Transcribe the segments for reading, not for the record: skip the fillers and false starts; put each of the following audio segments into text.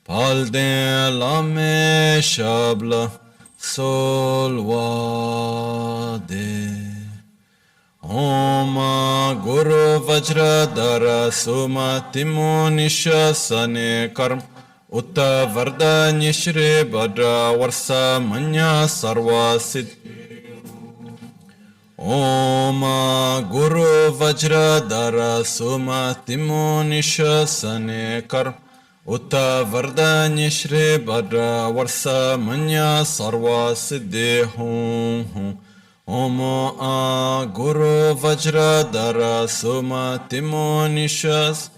Palden lame shabla solvade. Oma Guru Vajradhara Suma Timonisha Sane Karm Utta Vardanya Shri Bhadra Varsa Manya Sarva Siddhi. Oma Guru Vajradhara Suma Timonisha Sane Karm Utta Vardanya Shri Bhadra Varsa Manya Sarva Siddhi. Hum Hum. Omo a Guru Vajradhara Suma Timonishas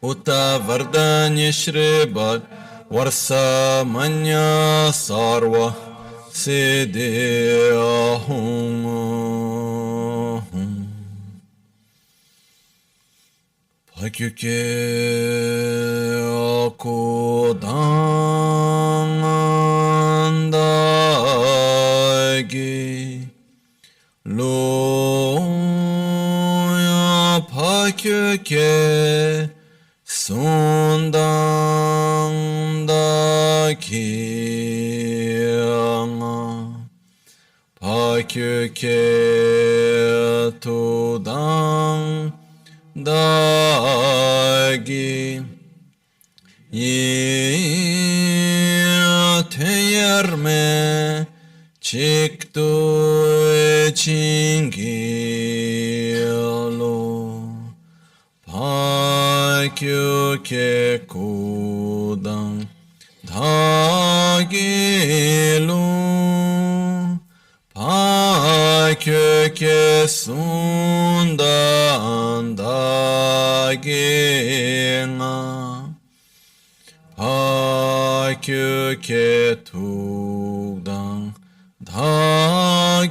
Uta Vardanya Shri Bhad Varsa Manya Sarva Siddhi. Ahum. Pakyuke Akudandagi Loya Pakyuke Sundandaki Pakyuke Tudang Dagi Ye Teyerme Chiktu Chingilo Pakyuke Kudang Dagilu Pakyuke Sundandagina Pakyuke Tugdang Dagiyi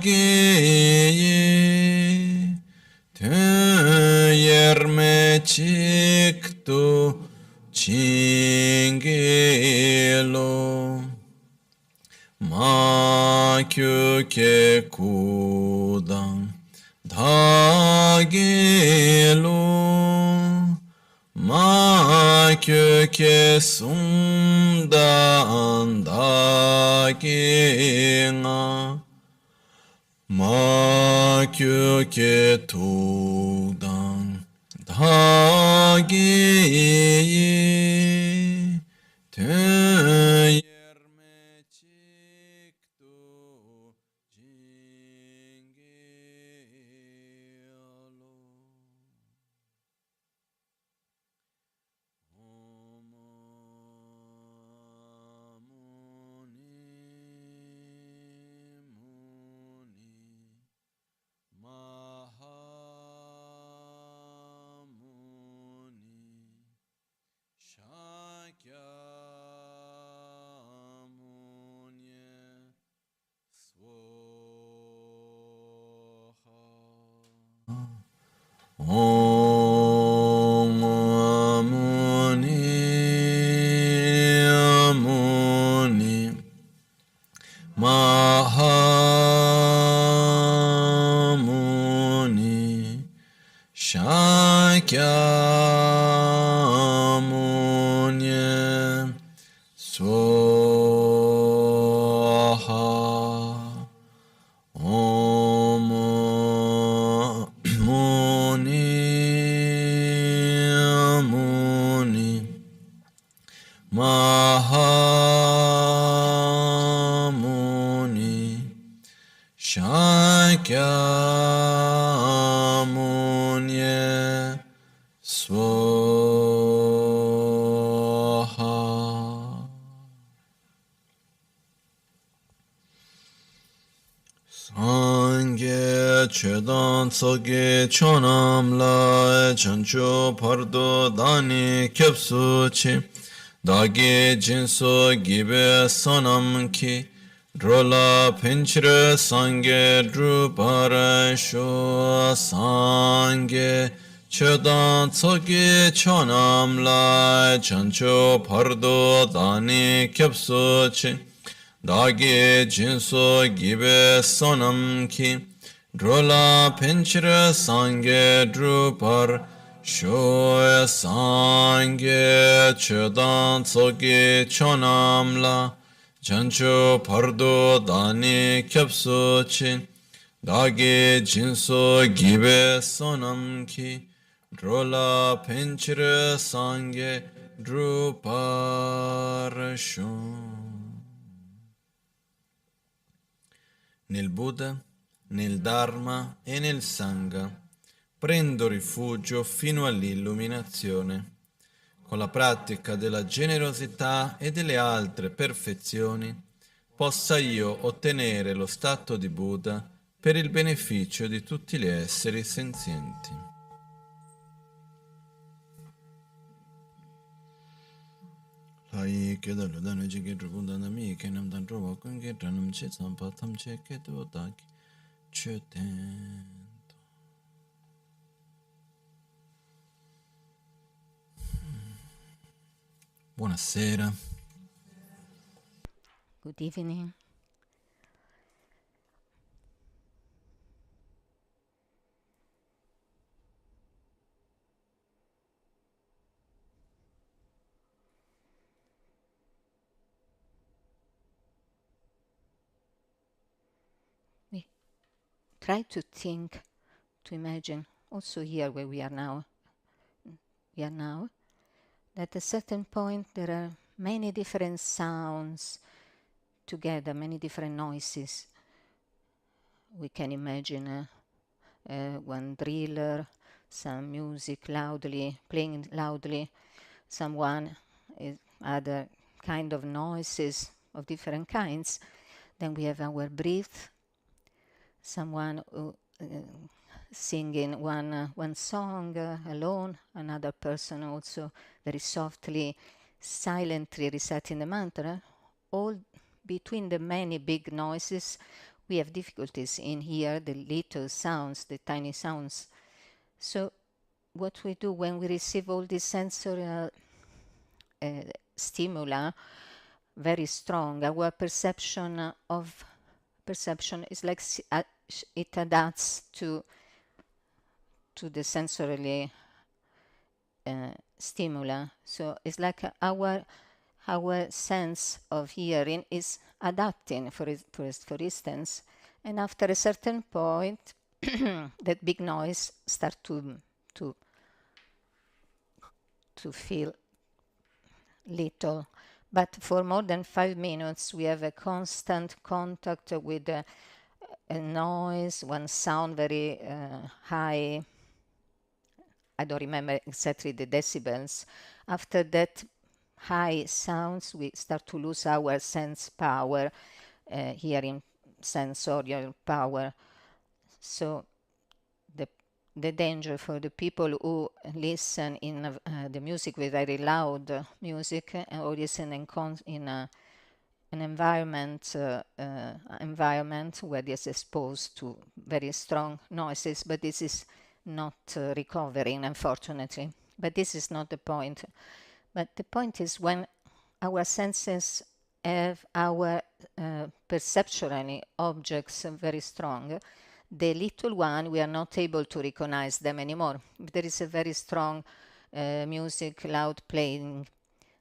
Teyerme Çiktu Çingilo Makyuke Kudang Dagilu Makyuke Sundandagina Makyuke Tudang Dagiyi Teyerme Çiktu Cingilo Om Muni Muni Mahamuni Shakyamuni Swaha. Om Muni Muni Mahamuni Shakyamuni Swaha. Sangye chedan tsoge chonam la chancho pardo dani kyapsu chi dagi jinso gibe sonam ki drola pinchre sangye drupara sho sangye chedan tsoge chonam la chancho pardo dani kyapsu chi dagi jinso gibe sonam ki drola pinchre sangye drupar Shoe Sangye Chedan Tsogi Chonamla Chancho Pardo Dani Kyapso Chin Dagi Jinso Gibe Sonamki Drola Pinchire Sangye Druparashon. Nel Buddha, nel Dharma e nel Sangha prendo rifugio fino all'illuminazione. Con la pratica della generosità e delle altre perfezioni, possa io ottenere lo stato di Buddha per il beneficio di tutti gli esseri senzienti. Lai keda ludano jige drupundana mi kenam dan drowa kunge dranam che sampa tamche kedo daki cheten. Buonasera. Good evening. We try to think, to imagine, also here where we are now, that at a certain point there are many different sounds together, many different noises. We can imagine one driller, some music playing loudly, someone other kind of noises of different kinds. Then we have our breath, someone singing one song alone, another person also very softly, silently reciting the mantra. All between the many big noises, we have difficulties in hear the little sounds, the tiny sounds. So what we do when we receive all these sensorial stimuli, very strong, our perception is like it adapts to the sensory stimuli. So it's like our sense of hearing is adapting, for instance, and after a certain point, that big noise start to feel little. But for more than 5 minutes, we have a constant contact with a noise, one sound very high. I don't remember exactly the decibels. After that high sounds, we start to lose our sense power, hearing sensorial power. So the danger for the people who listen in the music with very loud music, or listen in an environment where is exposed to very strong noises, but this is not recovering, unfortunately. But this is not the point. But the point is when our senses have our perceptual objects very strong, the little one, we are not able to recognize them anymore. If there is a very strong music, loud playing,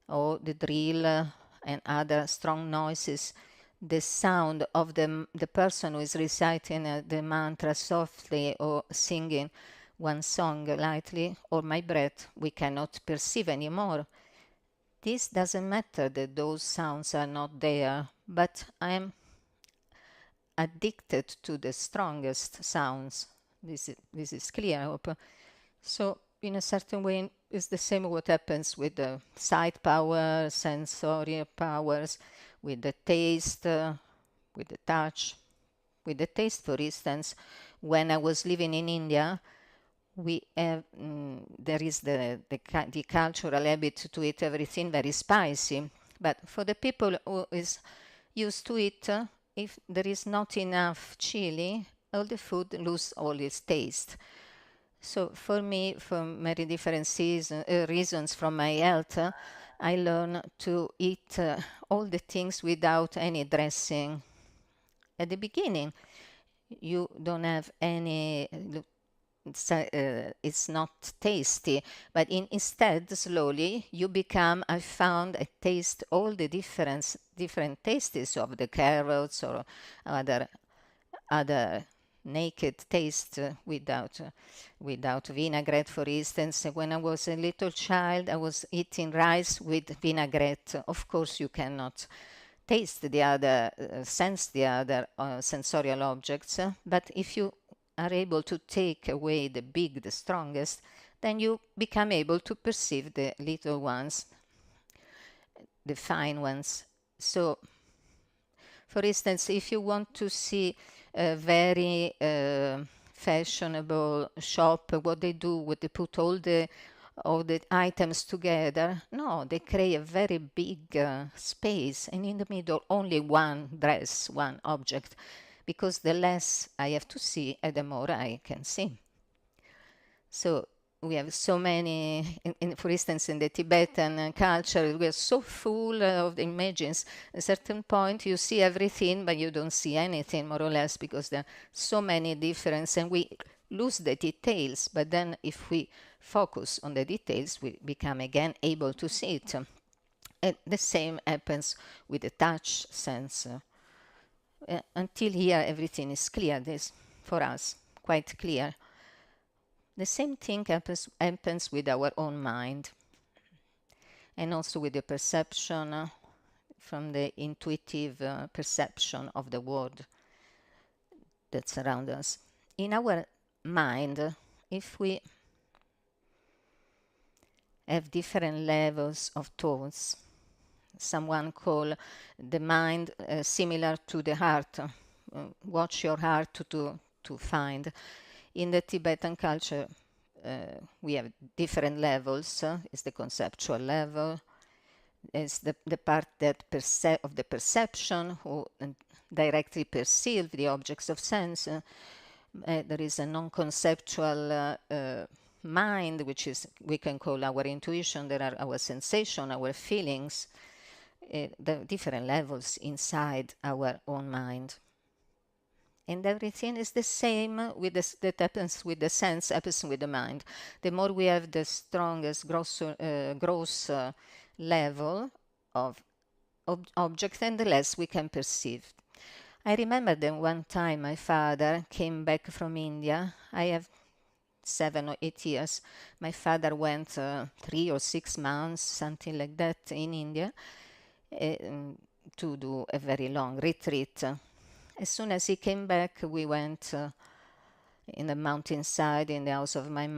or the drill and other strong noises, the sound of the person who is reciting the mantra softly or singing one song lightly, or my breath, we cannot perceive anymore. This doesn't matter that those sounds are not there, but I'm addicted to the strongest sounds. This is clear, I hope. So in a certain way, it's the same what happens with the sight power, sensory powers, with the taste, with the touch. With the taste, for instance, when I was living in India, we have, there is the cultural habit to eat everything very spicy. But for the people who is used to it, if there is not enough chili, all the food lose all its taste. So for me, for many different reasons from my health, I learned to eat all the things without any dressing. At the beginning, you don't have any it's not tasty, but instead slowly you become, I found, I taste all the different tastes of the carrots or other naked taste without vinaigrette. For instance, when I was a little child, I was eating rice with vinaigrette. Of course, you cannot taste the other, sense the other sensorial objects, but if you are able to take away the big, the strongest, then you become able to perceive the little ones, the fine ones. So, for instance, if you want to see a very fashionable shop, what they do, what they put all the items together. No, they create a very big space, and in the middle only one dress, one object, because the less I have to see, the more I can see. So we have so many, for instance, in the Tibetan culture, we are so full of the images. At a certain point, you see everything, but you don't see anything, more or less, because there are so many differences, and we lose the details. But then, if we focus on the details, we become again able to see it. And the same happens with the touch sense. Until here, everything is clear. This, for us, quite clear. The same thing happens with our own mind, and also with the perception from the intuitive perception of the world that surrounds us. In our mind, if we have different levels of thoughts, someone call the mind similar to the heart. Watch your heart to find. In the Tibetan culture, we have different levels. It's the conceptual level. It's the part that of the perception who directly perceive the objects of sense. There is a non-conceptual mind, which is we can call our intuition. There are our sensation, our feelings, the different levels inside our own mind. And everything is the same with that happens with the sense, happens with the mind. The more we have the strongest gross level of object, and the less we can perceive. I remember that one time my father came back from India. I have 7 or 8 years. My father went 3 or 6 months, something like that, in India to do a very long retreat. As soon as he came back, we went in the mountainside in the house of my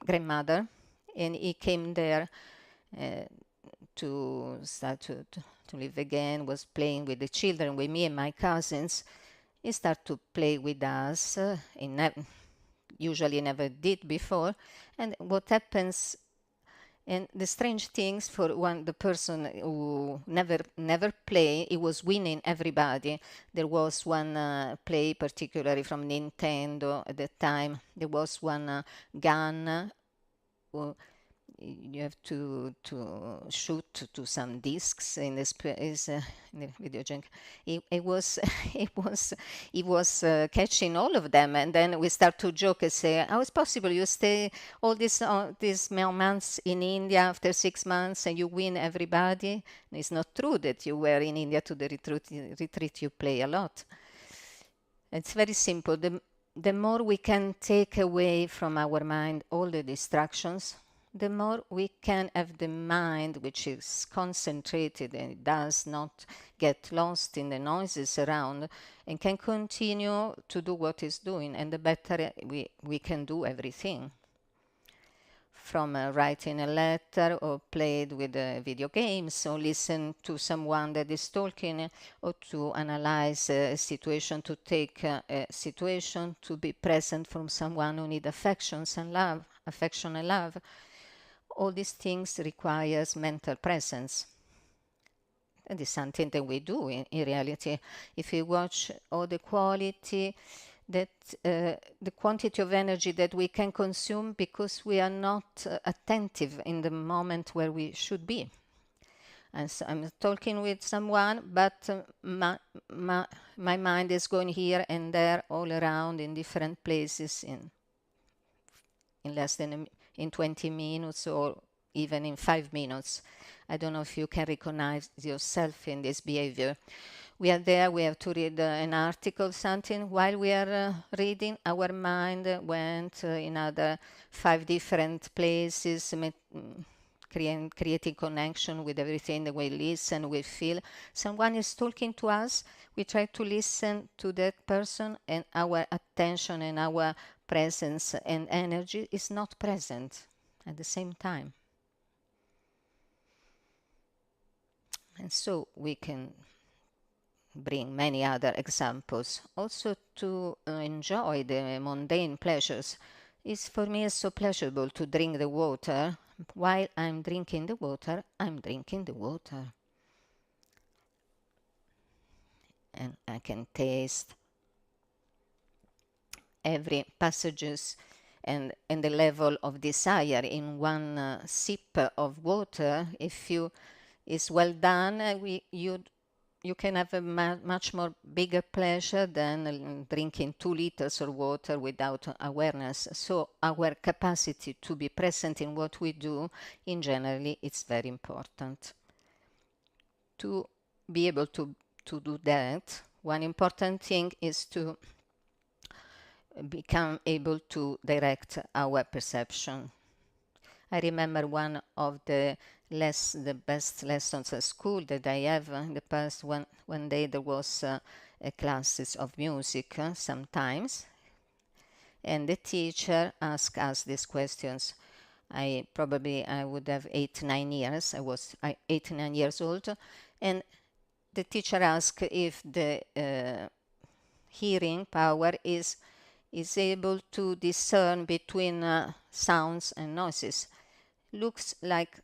grandmother, and he came there to start to live again, was playing with the children, with me and my cousins. He started to play with us. He usually never did before. And what happens, and the strange things for the person who never play, he was winning everybody. There was one play, particularly from Nintendo at the time. There was one gun. You have to shoot to some discs in this in the video game. It was he was catching all of them, and then we start to joke and say, "How is possible you stay all these months in India after 6 months and you win everybody?" And it's not true that you were in India to the retreat. You play a lot. It's very simple. The more we can take away from our mind all the distractions, the more we can have the mind which is concentrated and does not get lost in the noises around, and can continue to do what it's doing, and the better we can do everything. From writing a letter, or played with video games, or listen to someone that is talking, or to analyze a situation, to take a situation, to be present from someone who needs affection and love. All these things requires mental presence. And it's something that we do in reality. If we watch all the quality, that the quantity of energy that we can consume because we are not attentive in the moment where we should be. And so I'm talking with someone, but my mind is going here and there, all around in different places. in less than in 20 minutes or even in 5 minutes. I don't know if you can recognize yourself in this behavior. We are there, we have to read an article, something. While we are reading, our mind went in other 5 different places, creating connection with everything that we listen, we feel. Someone is talking to us, we try to listen to that person, and our attention and our presence and energy is not present at the same time. And so we can bring many other examples. Also to enjoy the mundane pleasures. It's for me so pleasurable to drink the water. While I'm drinking the water, I'm drinking the water. And I can taste every passages and the level of desire in one sip of water. If you is well done, you can have a much more bigger pleasure than drinking 2 liters of water without awareness. So our capacity to be present in what we do, in generally, it's very important. To be able to do that, one important thing is to become able to direct our perception. I remember one of the best lessons at school that I have in the past. One day there was a classes of music sometimes, and the teacher asked us these questions. I would have 8-9 years. I was 8-9 years old, and the teacher asked if the hearing power is able to discern between sounds and noises. Looks like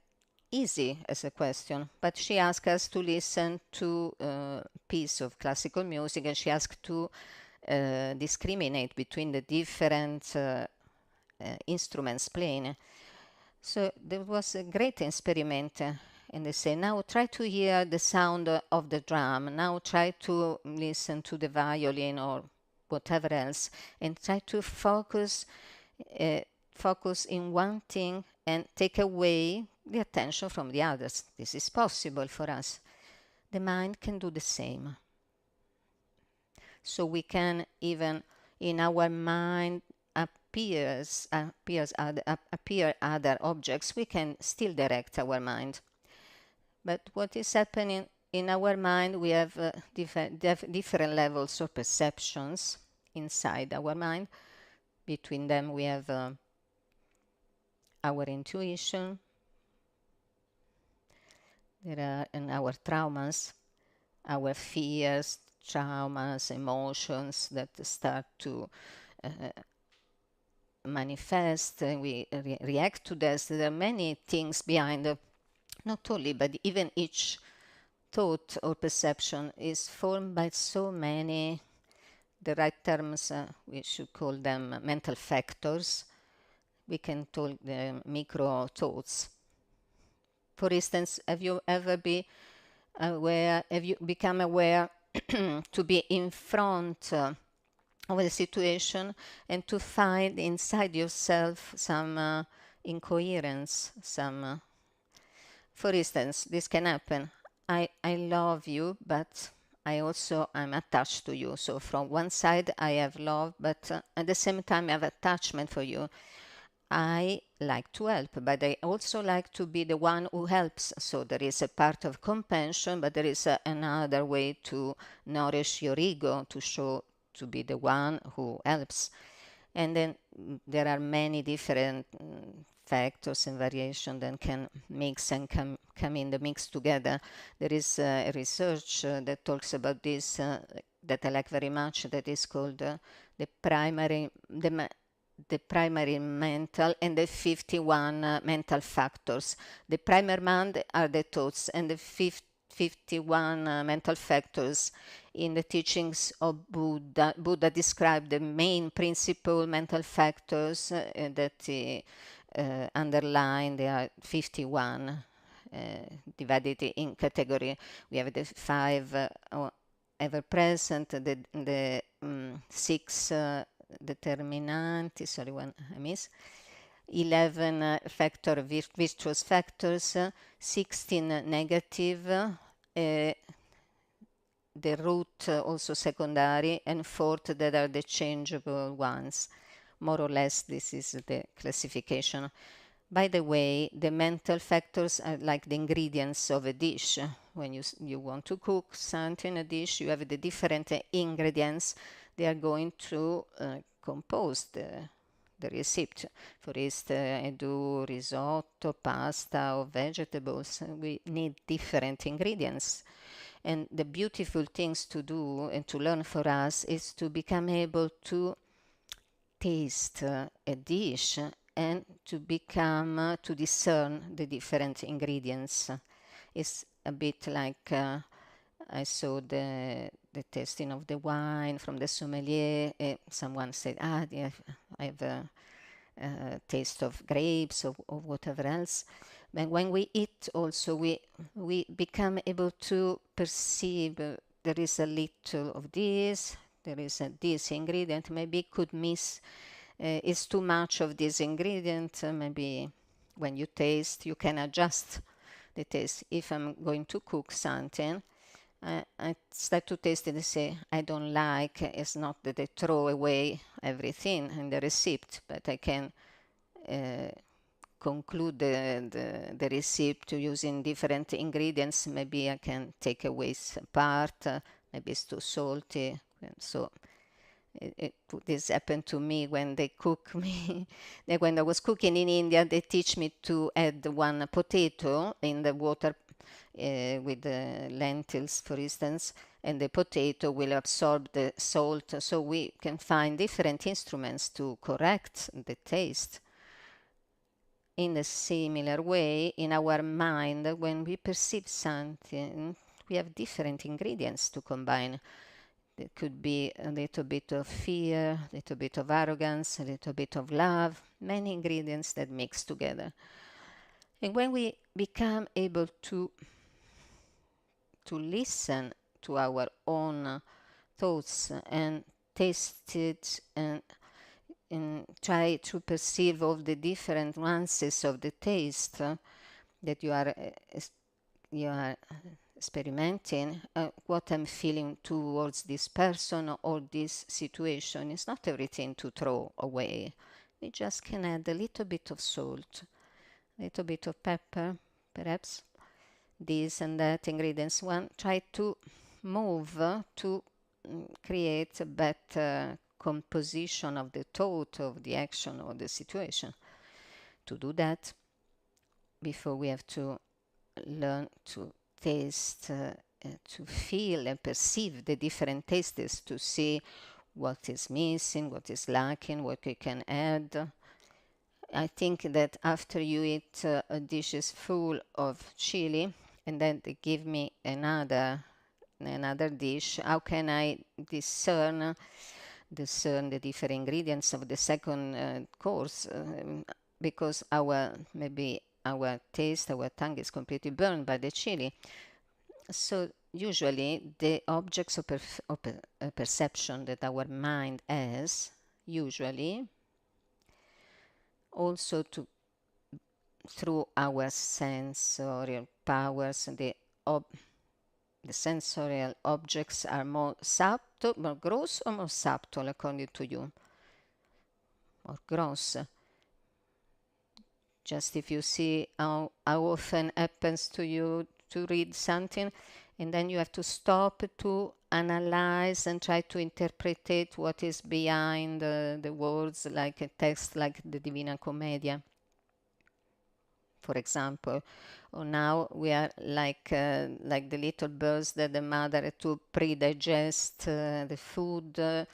easy as a question, but she asked us to listen to a piece of classical music, and she asked to discriminate between the different instruments playing. So there was a great experiment, and they say, now try to hear the sound of the drum, now try to listen to the violin or whatever else, and try to focus in one thing and take away the attention from the others. This is possible for us. The mind can do the same. So we can even in our mind appear other objects, we can still direct our mind. But what is happening in our mind, we have different levels of perceptions inside our mind. Between them we have our intuition, there are our traumas, our fears, traumas, emotions that start to manifest, and we react to this. There are many things behind, not only, but even each thought or perception is formed by so many, the right terms, we should call them mental factors. We can call them micro thoughts. For instance, have you become aware to be in front of a situation and to find inside yourself some incoherence, for instance, this can happen. I love you, but I'm attached to you. So from one side I have love, but at the same time I have attachment for you. I like to help, but I also like to be the one who helps. So there is a part of compassion, but there is another way to nourish your ego, to be the one who helps. And then there are many different factors and variation that can mix and come in the mix together. There is research that talks about this that I like very much, that is called the primary mental and the 51 mental factors. The primary mind are the thoughts, and the 51 mental factors in the teachings of Buddha. Buddha described the main principal mental factors that underline. There are 51 divided in category. We have the 5 ever present, the 6 determinanti, sorry, one I miss, 11 virtuous factors, 16 negative, the root also secondary, and fourth that are the changeable ones. More or less, this is the classification. By the way, the mental factors are like the ingredients of a dish. When you want to cook something in a dish, you have the different ingredients. They are going to compose the recipe. For instance, I do risotto, pasta, or vegetables. We need different ingredients. And the beautiful things to do and to learn for us is to become able to taste a dish and to become to discern the different ingredients. It's a bit like I saw the tasting of the wine from the sommelier. Someone said, yeah, I have a taste of grapes or whatever else. But when we eat also, we become able to perceive there is a little of this, there is this ingredient, maybe could miss, is too much of this ingredient, maybe when you taste, you can adjust the taste. If I'm going to cook something, I start to taste it and say, I don't like, it's not that I throw away everything in the recipe, but I can conclude the recipe using different ingredients. Maybe I can take away some part, maybe it's too salty. So this happened to me when they cook me. When I was cooking in India, they teach me to add one potato in the water with the lentils, for instance, and the potato will absorb the salt. So we can find different instruments to correct the taste. In a similar way, in our mind, when we perceive something, we have different ingredients to combine. There could be a little bit of fear, a little bit of arrogance, a little bit of love, many ingredients that mix together. And when we become able to listen to our own thoughts and taste it and try to perceive all the different nuances of the taste that you are experimenting, what I'm feeling towards this person or this situation. It's not everything to throw away. We just can add a little bit of salt, a little bit of pepper, perhaps this and that ingredients. One, try to move to create a better composition of the thought, of the action, or the situation. To do that, before we have to learn to taste, to feel and perceive the different tastes, to see what is missing, what is lacking, what we can add. I think that after you eat a dish is full of chili and then they give me another dish, how can I discern the different ingredients of the second course? Because maybe our taste, our tongue is completely burned by the chili. So usually the objects of perception that our mind has, usually also through our sensorial powers, the sensorial objects are more subtle, more gross or more subtle according to you? More gross. Just if you see how often happens to you to read something and then you have to stop to analyze and try to interpret what is behind the words, like a text like the Divina Commedia, for example. Or now we are like the little birds that the mother had to pre-digest the food,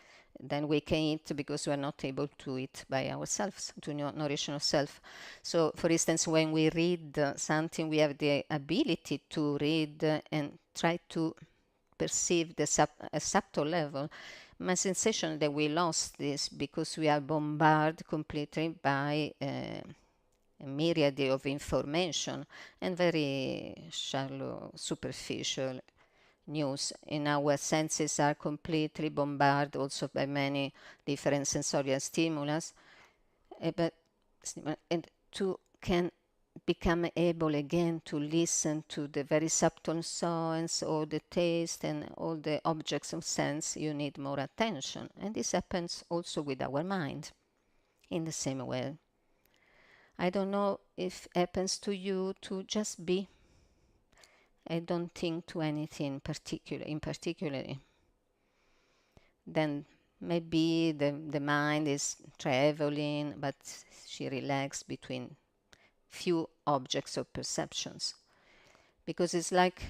then we can eat because we are not able to eat by ourselves, to nourish ourselves. So, for instance, when we read something, we have the ability to read and try to perceive a subtle level. My sensation that we lost this because we are bombarded completely by a myriad of information and very shallow, superficial news, and our senses are completely bombarded also by many different sensorial stimulus. But and to can become able again to listen to the very subtle sounds or the taste and all the objects of sense, you need more attention. And this happens also with our mind in the same way. I don't know if it happens to you to just be. I don't think to anything in particular. Then maybe the mind is traveling, but she relaxes between few objects or perceptions. Because it's like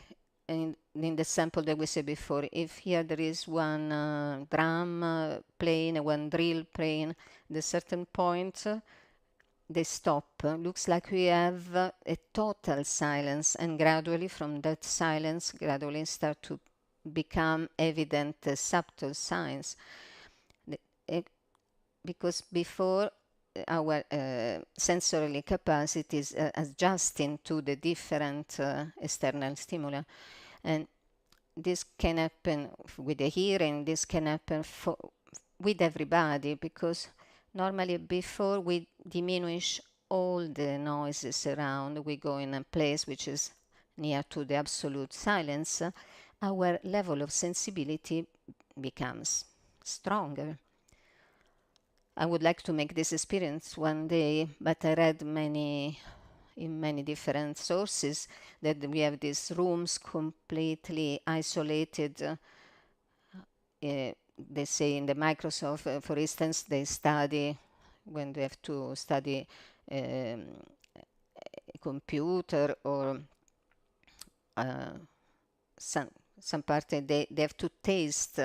in the sample that we said before, if here there is one drum playing, one drill playing, at a certain point they stop. Looks like we have a total silence, and gradually from that silence, gradually start to become evident subtle signs. Because before our sensory capacities adjusting to the different external stimuli, and this can happen with the hearing, this can happen with everybody, because normally before we diminish all the noises around, we go in a place which is near to the absolute silence, our level of sensibility becomes stronger. I would like to make this experience one day, but I read in many different sources that we have these rooms completely isolated. They say in the Microsoft, for instance, they study when they have to study computer or some part they have to taste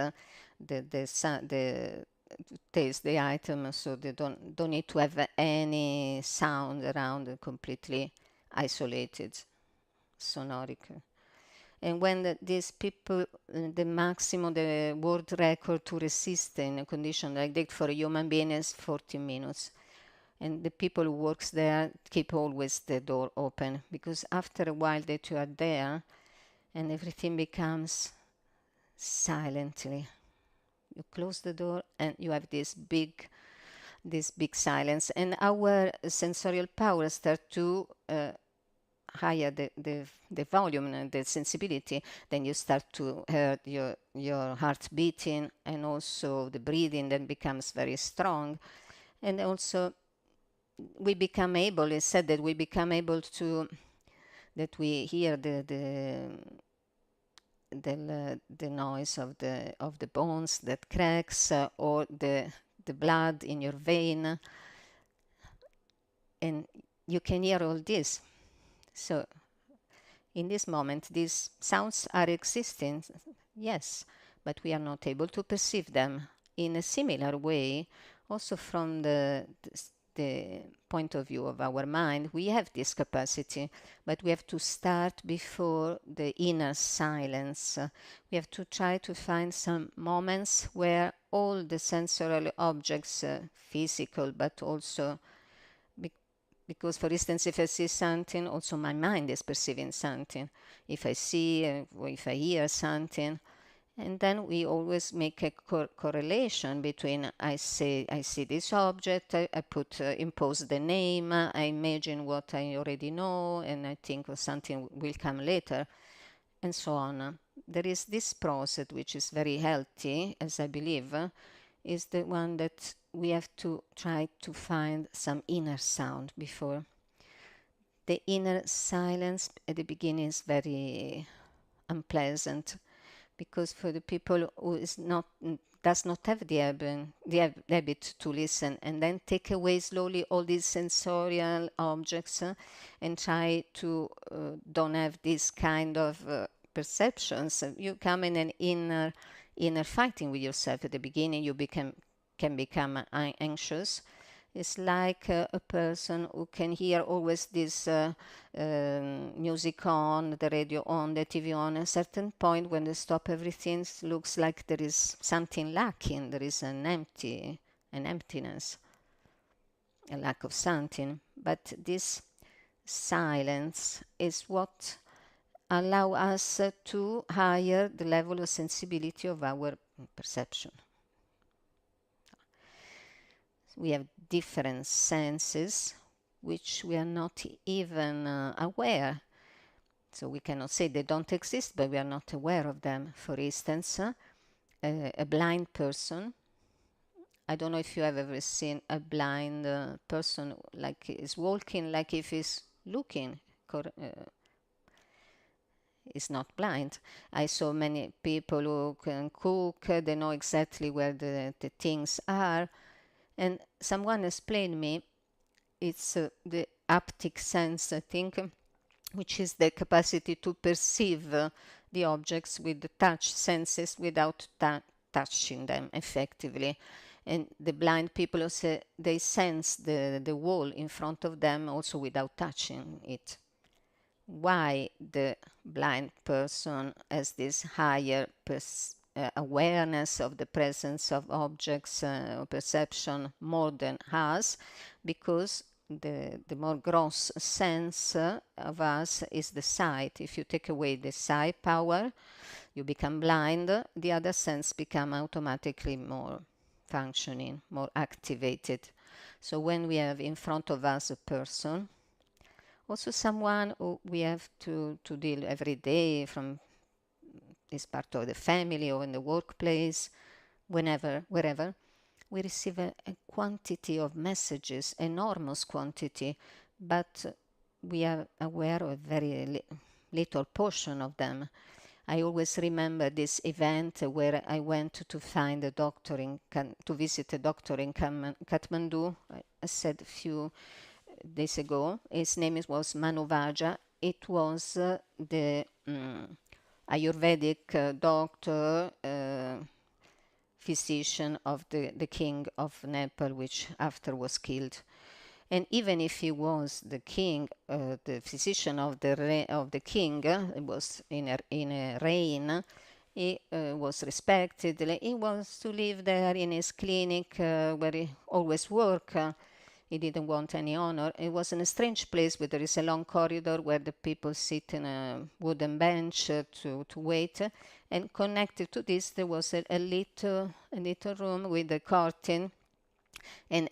taste the item, so they don't need to have any sound around, completely isolated, sonoric. And when these people, the maximum, the world record to resist in a condition like that for a human being is 40 minutes. And the people who works there keep always the door open, because after a while that you are there and everything becomes silently. You close the door and you have this big silence, and our sensorial powers start to higher the volume and the sensibility. Then you start to hear your heart beating, and also the breathing then becomes very strong. And also we become able, it's said that we become able to, that we hear the noise of the bones that cracks, or the blood in your vein, and you can hear all this. So in this moment these sounds are existing, yes, but we are not able to perceive them. In a similar way, also from the point of view of our mind, we have this capacity, but we have to start before the inner silence. We have to try to find some moments where all the sensory objects, physical, but also because, for instance, if I see something, also my mind is perceiving something. If I see or if I hear something, and then we always make a correlation between I see this object, I impose the name, I imagine what I already know, and I think something will come later, and so on. There is this process which is very healthy, as I believe, is the one that we have to try to find some inner sound before. The inner silence at the beginning is very unpleasant, because for the people who does not have the habit to listen, and then take away slowly all these sensorial objects, and try to don't have this kind of perceptions, you come in an inner fighting with yourself. At the beginning you can become anxious. It's like a person who can hear always this music on, the radio on, the TV on. At a certain point, when they stop everything, looks like there is something lacking. There is an emptiness, a lack of something. But this silence is what allow us to higher the level of sensibility of our perception. We have different senses which we are not even aware. So we cannot say they don't exist, but we are not aware of them. For instance, a blind person. I don't know if you have ever seen a blind person like is walking like if he's looking. Is not blind. I saw many people who can cook, they know exactly where the things are. And someone explained me it's the haptic sense, I think, which is the capacity to perceive the objects with the touch senses without touching them effectively. And the blind people say they sense the wall in front of them also without touching it. Why the blind person has this higher awareness of the presence of objects or perception more than us? Because the more gross sense of us is the sight. If you take away the sight power, you become blind, the other sense become automatically more functioning, more activated. So when we have in front of us a person, also someone who we have to deal every day from is part of the family or in the workplace, whenever, wherever, we receive a quantity of messages, enormous quantity, but we are aware of very little portion of them. I always remember this event where I went to find a doctor to visit a doctor in Kathmandu. I said a few days ago. His name was Manovaja. It was the Ayurvedic doctor, physician of the king of Nepal, which after was killed. And even if he was the king, the physician of the king, it was in a reign. He was respected. He was to live there in his clinic where he always worked. He didn't want any honor. It was in a strange place where there is a long corridor where the people sit in a wooden bench to wait. And connected to this, there was a little room with a curtain. And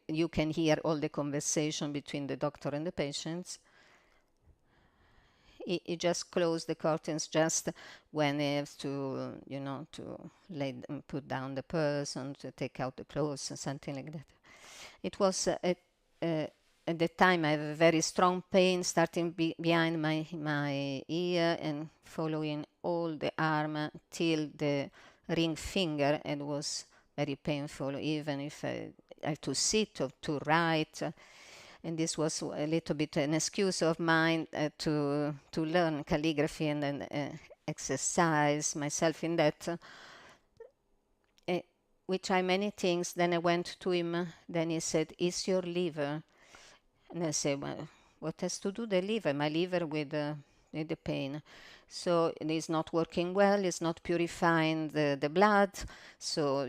you can hear all the conversation between the doctor and the patients. He just closed the curtains just when he has to, to put down the person, to take out the clothes, and something like that. It was at the time I have a very strong pain starting behind my ear and following all the arm till the ring finger. It was very painful, even if I had to sit or to write. And this was a little bit an excuse of mine to learn calligraphy and then exercise myself in that. We tried many things. Then I went to him. Then he said, "Is your liver?" And I said, "Well, what has to do the liver? My liver with the pain. So it is not working well. It's not purifying the blood. So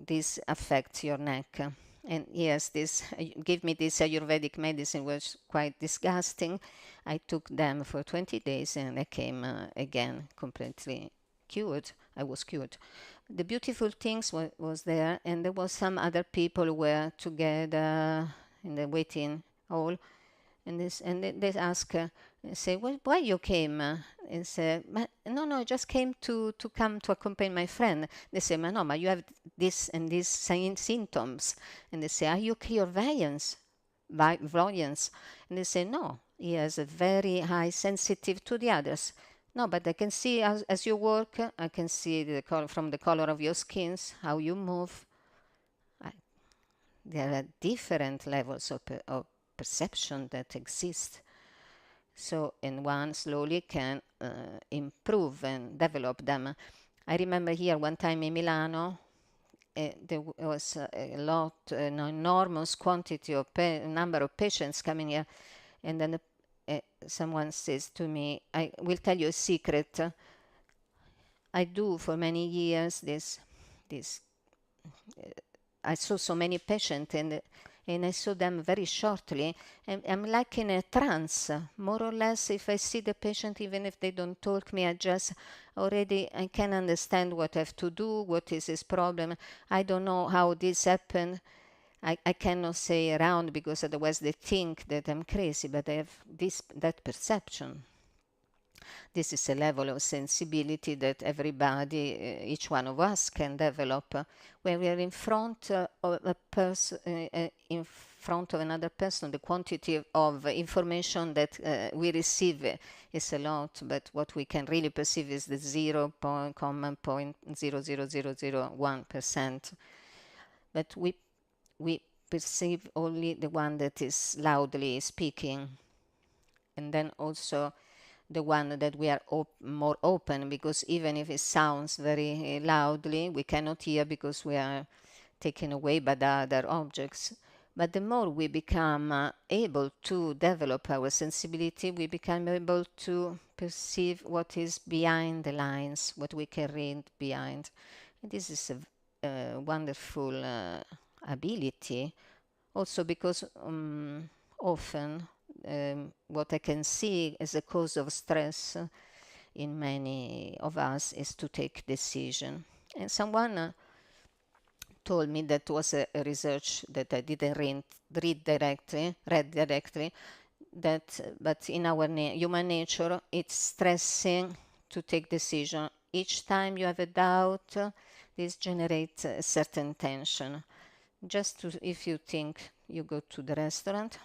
this affects your neck." And yes, give me this Ayurvedic medicine, was quite disgusting. I took them for 20 days and I came again completely cured. I was cured. The beautiful things was there, and there was some other people who were together in the waiting hall, and they ask, say, "Well, why you came?" And say, "No, I just came to come to accompany my friend." They say, "No, but you have this and these symptoms," and they say, "Are you clairvoyance?" And they say, "No, he has a very high sensitive to the others." "No, but I can see as you work, I can see from the color of your skins, how you move." There are different levels of perception that exist. So, and one slowly can improve and develop them. I remember here one time in Milano, there was an enormous quantity of number of patients coming here, and then someone says to me, "I will tell you a secret. I do for many years this. I saw so many patients and I saw them very shortly. And I'm like in a trance, more or less. If I see the patient, even if they don't talk me, I can understand what I have to do, what is his problem. I don't know how this happened. I cannot say around because otherwise they think that I'm crazy, but I have that perception. This is a level of sensibility that everybody, each one of us, can develop. When we are in front of a person, in front of another person, the quantity of information that we receive is a lot, but what we can really perceive is the 0.00001%. But we perceive only the one that is loudly speaking, and then also the one that we are more open, because even if it sounds very loudly, we cannot hear because we are taken away by the other objects. But the more we become able to develop our sensibility, we become able to perceive what is behind the lines, what we can read behind. And this is a wonderful ability, also because often what I can see as a cause of stress in many of us is to take decision. And someone told me that was a research that I didn't read directly, that but in our human nature it's stressing to take decision. Each time you have a doubt, this generates a certain tension. Just to, if you think you go to the restaurant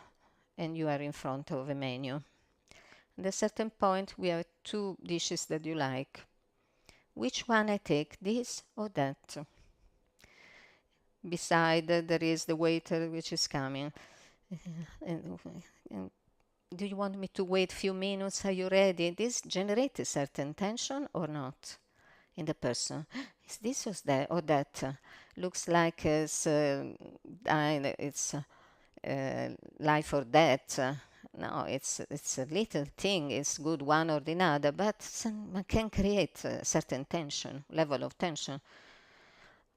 and you are in front of a menu. At a certain point, we have two dishes that you like. Which one I take, this or that? Beside, there is the waiter which is coming. And do you want me to wait a few minutes? Are you ready? This generates a certain tension or not in the person. Is this or that? Looks like it's life or death. No, it's a little thing. It's good one or the other, but one can create a certain tension, level of tension.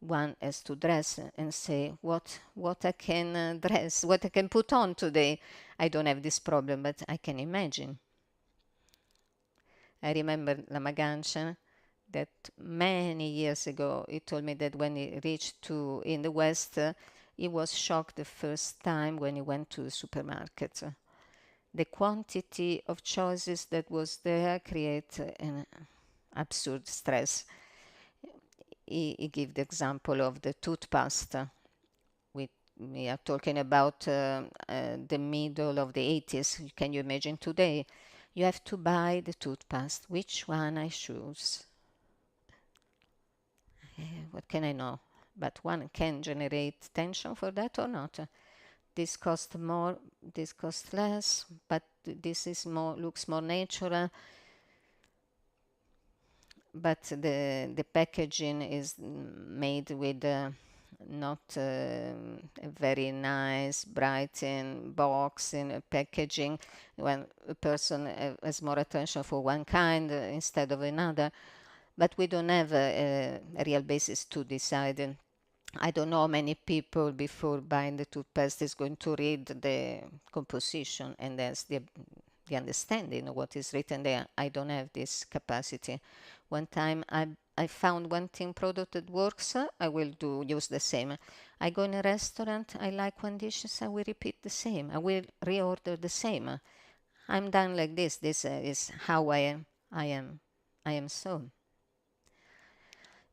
One has to dress and say what I can dress, what I can put on today. I don't have this problem, but I can imagine. I remember Lama Gangchen that many years ago he told me that when he reached in the West, he was shocked the first time when he went to the supermarket. The quantity of choices that was there create an absurd stress. He gave the example of the toothpaste. We are talking about the middle of the 80s. Can you imagine today? You have to buy the toothpaste. Which one I choose? What can I know? But one can generate tension for that or not. This costs more, this costs less, but this is looks more natural. But the packaging is made with not a very nice, bright box in packaging. When a person has more attention for one kind instead of another, but we don't have a real basis to decide. I don't know how many people before buying the toothpaste is going to read the composition and there's the understanding of what is written there. I don't have this capacity. One time I found one thing product that works, I will use the same. I go in a restaurant, I like one dish, I will repeat the same. I will reorder the same. I'm done like this. This is how I am. I am so.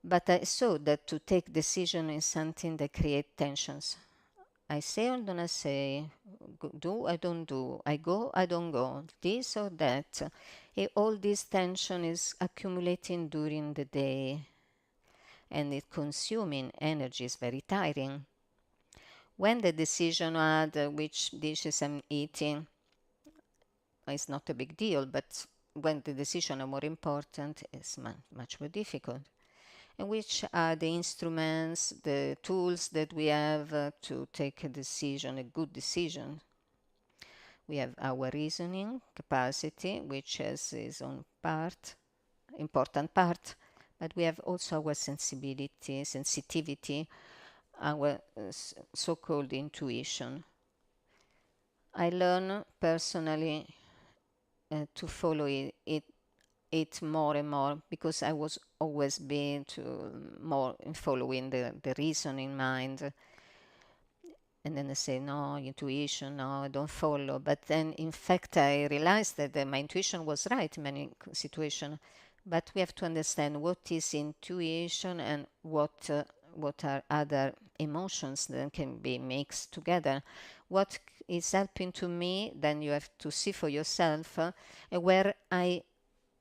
But I saw that to take decision is something that create tensions. I say or don't I say, do, I don't do, I go, I don't go, this or that. All this tension is accumulating during the day and it consuming energy is very tiring. When the decision on which dishes I'm eating is not a big deal, but when the decision are more important, it's much more difficult. And which are the instruments, the tools that we have to take a decision, a good decision. We have our reasoning capacity, which has its own important part, but we have also our sensitivity, our so-called intuition. I learn personally to follow it more and more because I was always being more in following the reasoning mind. And then I say, no, intuition, no, I don't follow. But then, in fact, I realized that my intuition was right in many situations. But we have to understand what is intuition and what are other emotions that can be mixed together. What is helping to me, then you have to see for yourself where I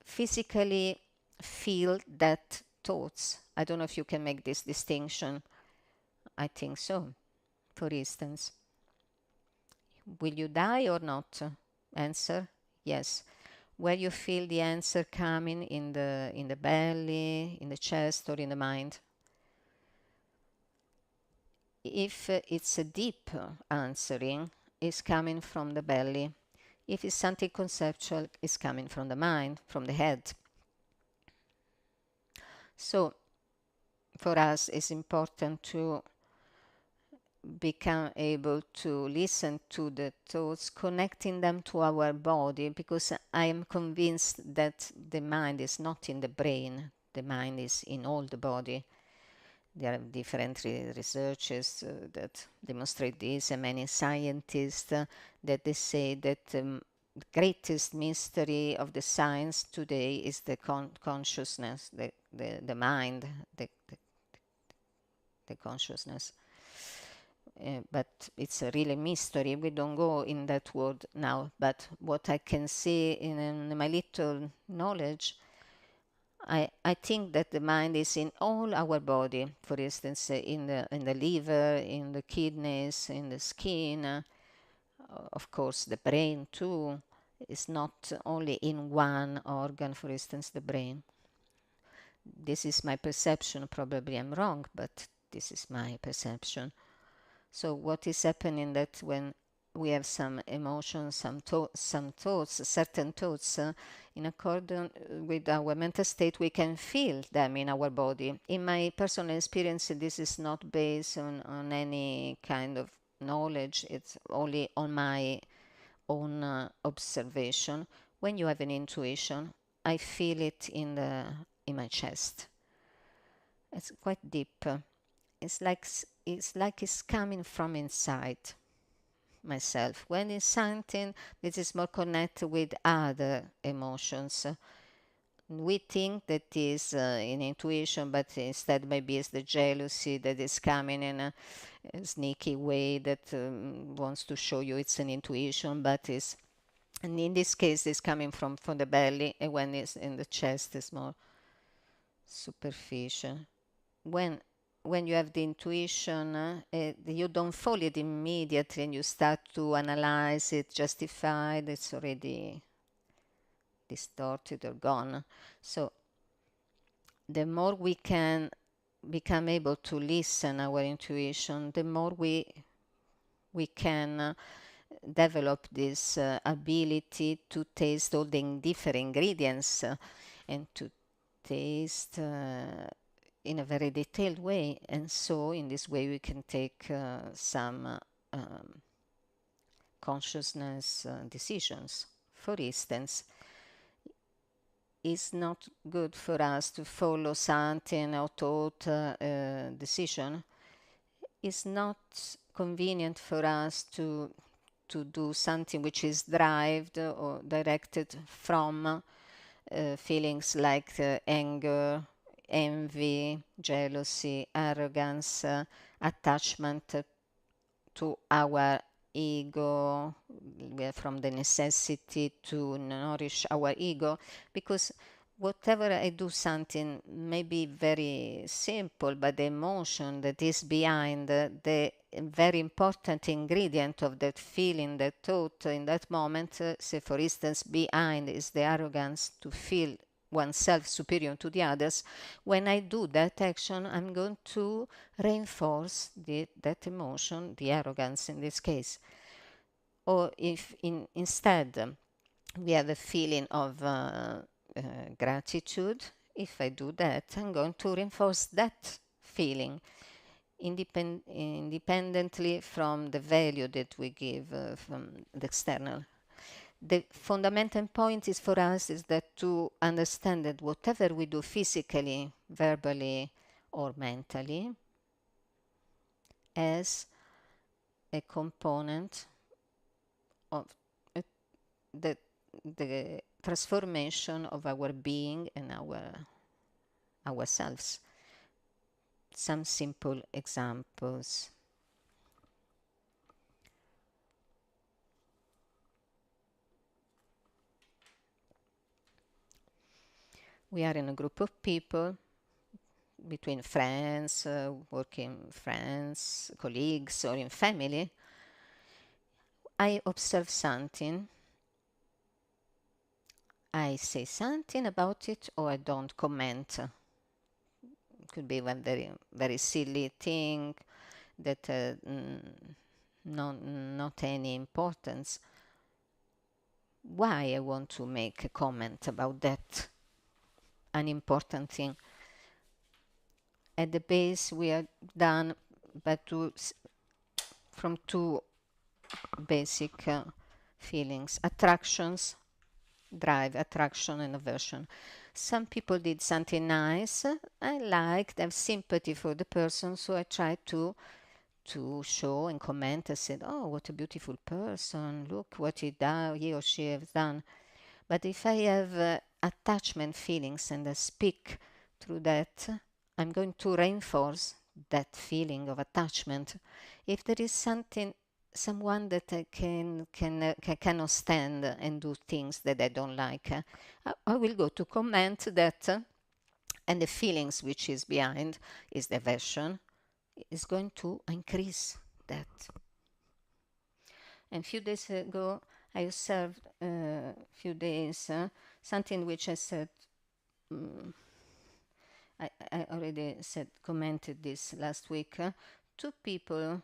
physically feel that thoughts. I don't know if you can make this distinction. I think so. For instance, will you die or not? Answer, yes. Where you feel the answer coming in the belly, in the chest, or in the mind. If it's a deep answering, it's coming from the belly. If it's something conceptual, it's coming from the mind, from the head. So for us, it's important to become able to listen to the thoughts, connecting them to our body, because I am convinced that the mind is not in the brain, the mind is in all the body. There are different researches that demonstrate this, and many scientists that they say that the greatest mystery of the science today is the consciousness, the mind, the consciousness. But it's a really mystery. We don't go in that world now. But what I can see in my little knowledge, I think that the mind is in all our body. For instance, in the liver, in the kidneys, in the skin. Of course, the brain too. Is not only in one organ. For instance, the brain. This is my perception. Probably I'm wrong, but this is my perception. So what is happening that when we have some emotions, some thoughts, certain thoughts, in accordance with our mental state, we can feel them in our body. In my personal experience, this is not based on any kind of knowledge. It's only on my own observation. When you have an intuition, I feel it in my chest. It's quite deep. It's like it's coming from inside myself. When it's something that is more connected with other emotions, we think that is in intuition, but instead maybe it's the jealousy that is coming in a sneaky way that wants to show you it's an intuition, but is, and in this case, it's coming from the belly, and when it's in the chest, it's more superficial. When you have the intuition, you don't follow it immediately and you start to analyze it, justify it, it's already distorted or gone. So the more we can become able to listen our intuition, the more we can develop this ability to taste all the different ingredients and to taste in a very detailed way, and so in this way we can take some consciousness decisions. For instance, it's not good for us to follow something or thought decision. It's not convenient for us to do something which is derived or directed from feelings like anger, envy, jealousy, arrogance, attachment to our ego, from the necessity to nourish our ego, because whatever I do, something may be very simple, but the emotion that is behind, the very important ingredient of that feeling, that thought in that moment, say for instance, behind is the arrogance to feel oneself superior to the others. When I do that action, I'm going to reinforce that emotion, the arrogance in this case. Or if instead we have a feeling of gratitude, if I do that, I'm going to reinforce that feeling independently from the value that we give from the external. The fundamental point is for us is that to understand that whatever we do physically, verbally, or mentally has a component of the transformation of our being and ourselves. Some simple examples. We are in a group of people, between friends, working friends, colleagues, or in family. I observe something. I say something about it, or I don't comment. It could be one very, very silly thing that not any importance. Why I want to make a comment about that unimportant thing? At the base, we are done from two basic feelings: attractions, drive, attraction and aversion. Some people did something nice. I liked, I have sympathy for the person, so I try to show and comment. I said, "Oh, what a beautiful person! Look what he or she has done." But if I have attachment feelings and I speak through that, I'm going to reinforce that feeling of attachment. If there is someone that I cannot stand and do things that I don't like, I will go to comment that, and the feelings which is behind is the aversion, is going to increase that. And a few days ago, I observed something which I said. I already commented this last week. Two people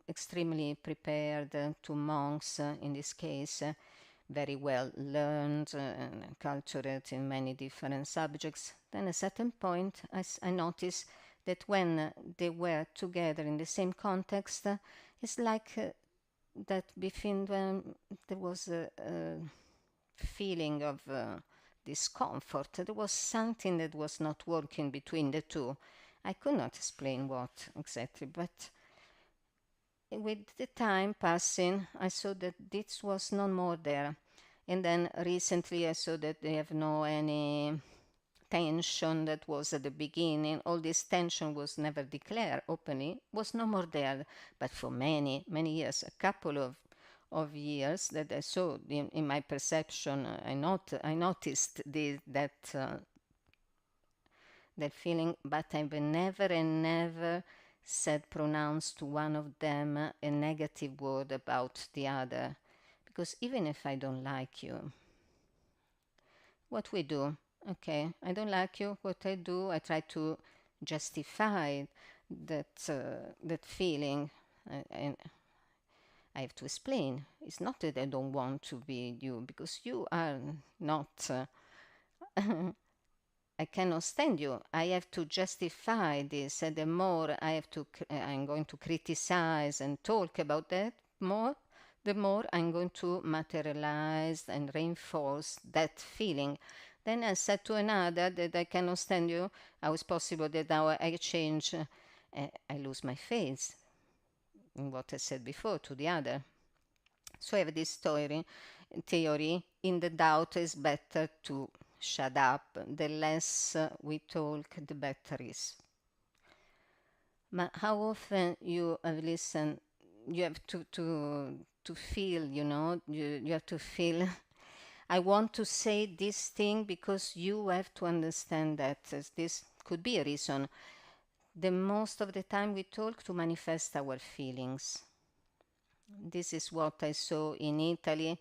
extremely prepared, two monks in this case, very well learned and cultured in many different subjects. Then at a certain point, I noticed that when they were together in the same context, it's like that between them there was a feeling of discomfort. There was something that was not working between the two. I could not explain what exactly, but with the time passing, I saw that this was no more there. And then recently I saw that they have no any tension that was at the beginning. All this tension was never declared openly, was no more there. But for many, many years, a couple of years that I saw in my perception, I noticed that feeling, but I've never and never pronounced to one of them a negative word about the other. Because even if I don't like you, what we do, okay, I don't like you, what I do, I try to justify that feeling. And I have to explain. It's not that I don't want to be you, because you are not. I cannot stand you. I have to justify this. And the more I'm going to criticize and talk about that more, the more I'm going to materialize and reinforce that feeling. Then I said to another that I cannot stand you. How is possible that now I change? I lose my faith in what I said before to the other. So I have this theory: in the doubt is better to shut up. The less we talk, the better is. But how often you have listened, you have to feel, you have to feel, I want to say this thing because you have to understand that. This could be a reason. The most of the time we talk to manifest our feelings. This is what I saw in Italy.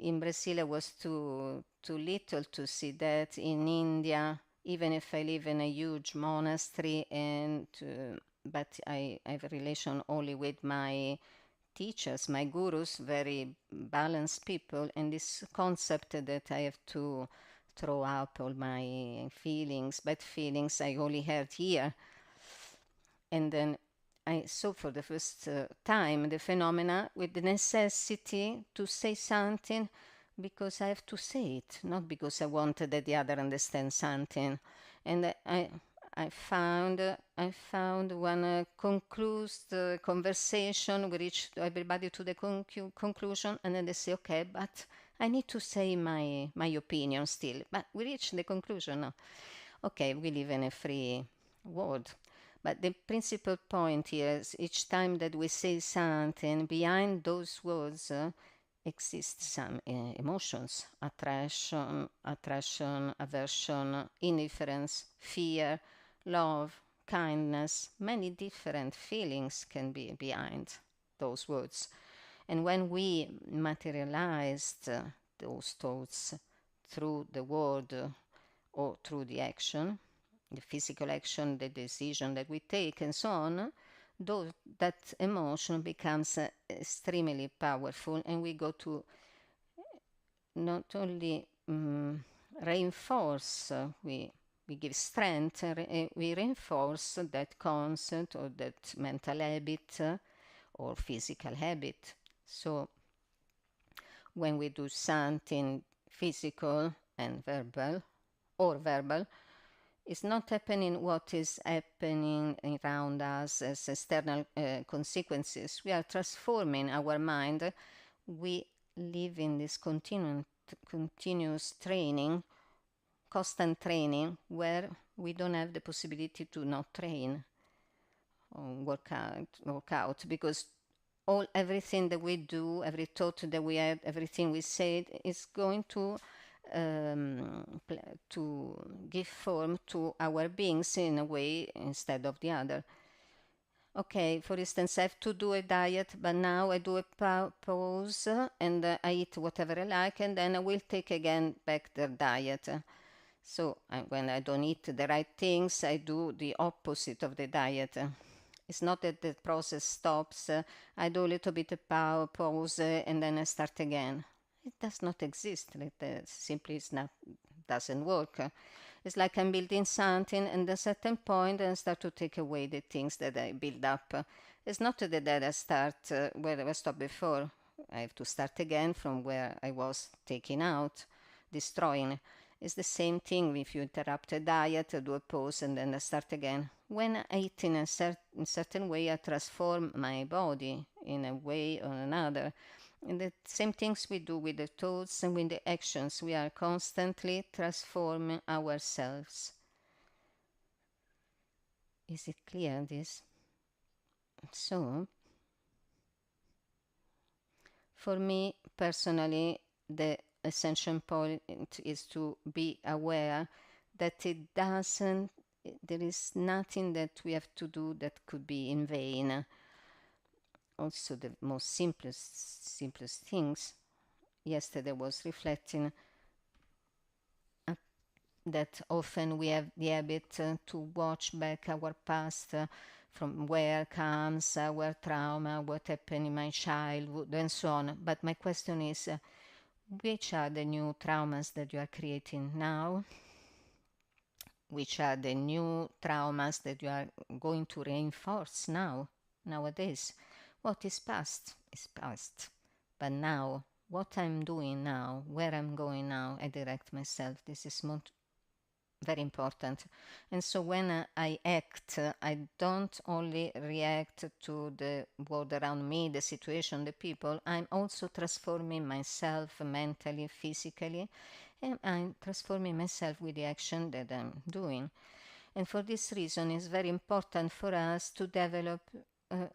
In Brazil, I was too little to see that. In India, even if I live in a huge monastery, but I have a relation only with my teachers, my gurus, very balanced people, and this concept that I have to throw up all my feelings, bad feelings, I only heard here. And then I saw for the first time the phenomena with the necessity to say something because I have to say it, not because I wanted that the other understand something. And I found when concludes the conversation, we reach everybody to the conclusion, and then they say, okay, but I need to say my opinion still. But we reach the conclusion now. Okay, we live in a free world. But the principal point here is each time that we say something, behind those words exist some emotions: attraction, aversion, indifference, fear, love, kindness. Many different feelings can be behind those words. And when we materialized those thoughts through the word or through the action, the physical action, the decision that we take, and so on, that emotion becomes extremely powerful, and we go to not only reinforce, we give strength, we reinforce that concept or that mental habit or physical habit. So when we do something physical and verbal, it's not happening what is happening around us as external consequences. We are transforming our mind. We live in this continuous training, constant training, where we don't have the possibility to not train or work out, because everything that we do, every thought that we have, everything we say is going to give form to our beings in a way instead of the other. Okay, for instance, I have to do a diet, but now I do a pause and I eat whatever I like, and then I will take again back the diet. So when I don't eat the right things, I do the opposite of the diet. It's not that the process stops. I do a little bit of pause and then I start again. It does not exist. It simply doesn't work. It's like I'm building something, and at a certain point I start to take away the things that I build up. It's not that I start where I stopped before. I have to start again from where I was taking out, destroying. It's the same thing if you interrupt a diet, do a pause, and then I start again. When I eat in a certain way, I transform my body in a way or another. And the same things we do with the thoughts and with the actions. We are constantly transforming ourselves. Is it clear, this? So, for me personally, the essential point is to be aware that there is nothing that we have to do that could be in vain. Also, the most simplest things. Yesterday I was reflecting that often we have the habit to watch back our past, from where comes our trauma, what happened in my childhood, and so on. But my question is, which are the new traumas that you are creating now? Which are the new traumas that you are going to reinforce nowadays? What is past is past. But now, what I'm doing now, where I'm going now, I direct myself. This is very important. And so when I act, I don't only react to the world around me, the situation, the people. I'm also transforming myself mentally, physically, and I'm transforming myself with the action that I'm doing. And for this reason, it's very important for us to develop a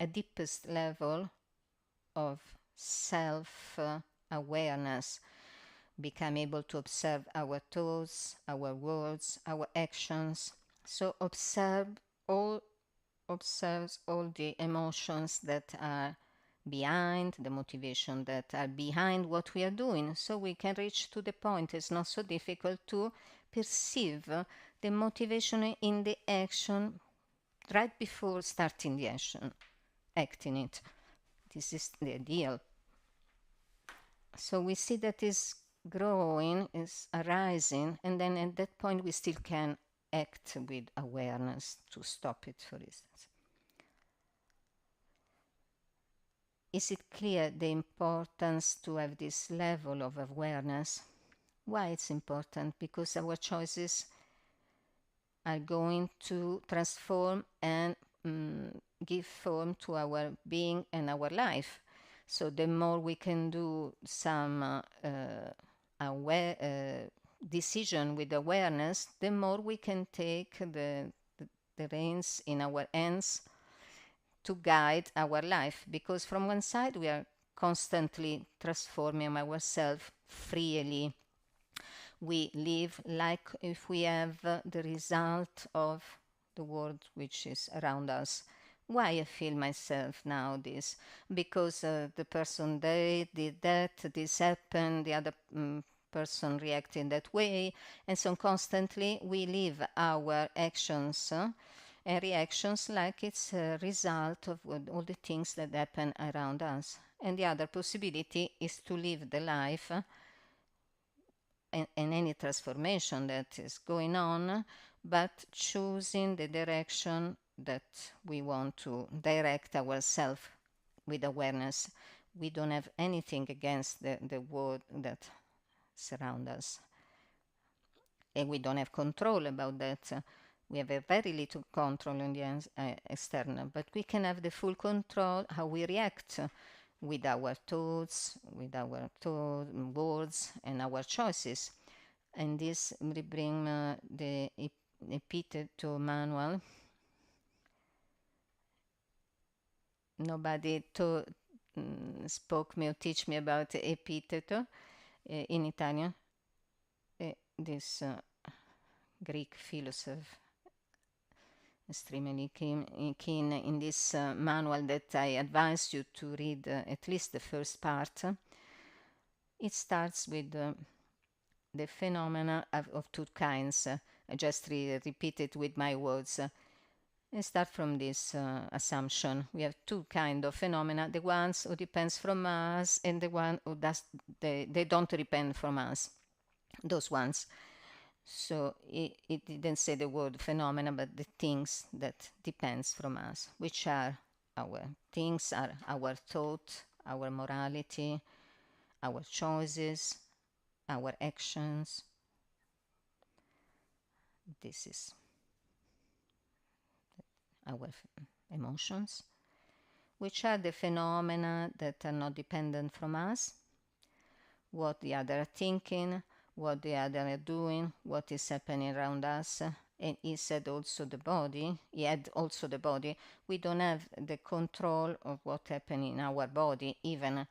deepest level of self awareness, become able to observe our thoughts, our words, our actions. So observes all the emotions that are behind, the motivation that are behind what we are doing, so we can reach to the point. It's not so difficult to perceive the motivation in the action right before starting the action, acting it. This is the ideal. So we see that is growing, is arising, and then at that point we still can act with awareness to stop it, for instance. Is it clear the importance to have this level of awareness? Why it's important? Because our choices are going to transform and give form to our being and our life. So the more we can do some decision with awareness, the more we can take the reins in our hands to guide our life. Because from one side we are constantly transforming ourselves freely. We live like if we have the result of the world which is around us. Why I feel myself now this? Because the person did that, this happened, the other person reacted that way, and so constantly we live our actions and reactions like it's a result of all the things that happen around us. And the other possibility is to live the life and any transformation that is going on, but choosing the direction that we want to direct ourselves with awareness. We don't have anything against the world that surrounds us, and we don't have control about that. We have a very little control on the external, but we can have the full control how we react with our thoughts, words, and our choices. And this will bring the epiteto manual. Nobody spoke me or teach me about epiteto in Italian. This Greek philosopher, extremely keen in this manual that I advise you to read at least the first part. It starts with the phenomena of two kinds. I just repeat it with my words. I start from this assumption. We have two kind of phenomena: the ones who depends from us, and the one who they don't depend from us. Those ones. So it didn't say the word phenomena, but the things that depends from us, which are our things, are our thought, our morality, our choices, our actions. This is our emotions, which are the phenomena that are not dependent from us, what the other are thinking, what the other are doing, what is happening around us. And he said also the body, he had also the body. We don't have the control of what happened in our body, even